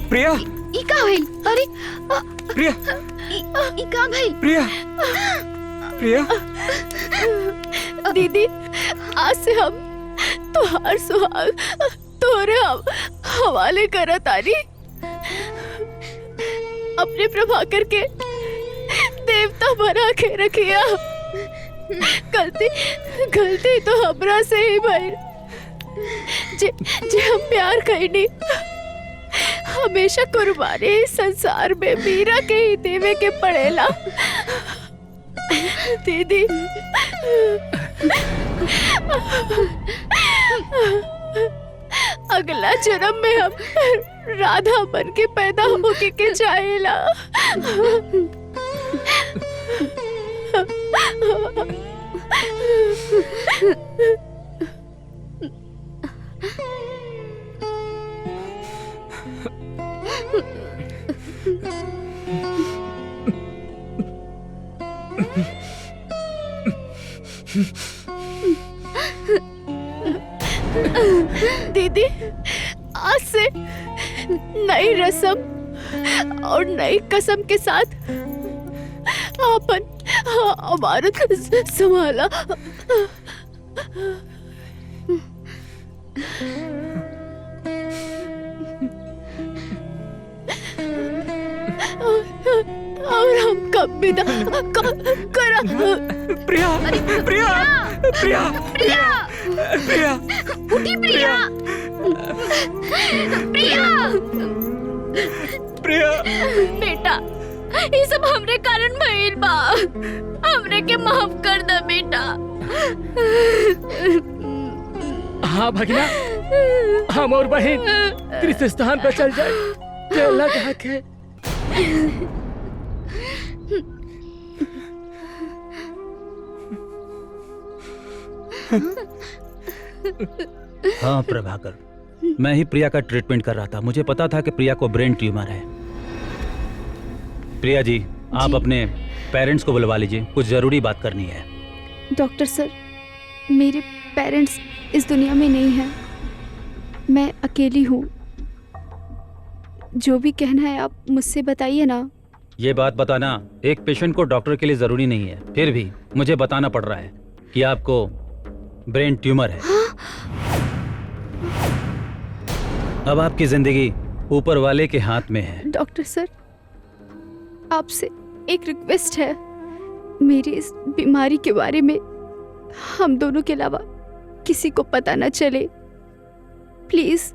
प्रिया, ई का भइल? अरे प्रिया, ई का भइल? प्रिया, प्रिया। दीदी, आज से हम तोहार सुहाग तोरे हवाले करत आनी। अपने प्रभाकर के देवता बना के रखिया। गलती तो हमरा से ही भइल। जे हम प्यार कईनी, हमेशा कुर्बानी संसार में मीरा के ही देवे के पड़ेला। दीदी, अगला जन्म में हम राधा बन के पैदा होके के चाहेला। दीदी, आज से नई रस्म और नई कसम के साथ अपन अमानत संभाला। और हम कब विदा करा। प्रिया, प्रिया, प्रिया, प्रिया, प्रिया, उठी प्रिया, प्रिया, प्रिया। बेटा, ये सब हमरे कारण भइल बा। हमरे के माफ कर दे बेटा। हाँ भगिना, हम और बहन तीर्थ स्थान पर चल जाए। अल्लाह के हक है। हाँ प्रभाकर, मैं ही प्रिया का ट्रीटमेंट कर रहा था। मुझे पता था कि प्रिया को ब्रेन ट्यूमर है। प्रिया जी, आप अपने पेरेंट्स को बुलवा लीजिए, कुछ जरूरी बात करनी है। डॉक्टर सर, मेरे पेरेंट्स इस दुनिया में नहीं हैं। मैं अकेली हूँ। जो भी कहना है आप मुझसे बताइए ना। ये बात बताना एक पेशेंट को डॉक्टर के लिए जरूरी नहीं है, फिर भी मुझे बताना पड़ रहा है कि आपको ब्रेन ट्यूमर है। अब आपकी जिंदगी ऊपर वाले के हाथ में है। डॉक्टर सर, आपसे एक रिक्वेस्ट है, मेरी इस बीमारी के बारे में हम दोनों के अलावा किसी को पता न चले, प्लीज।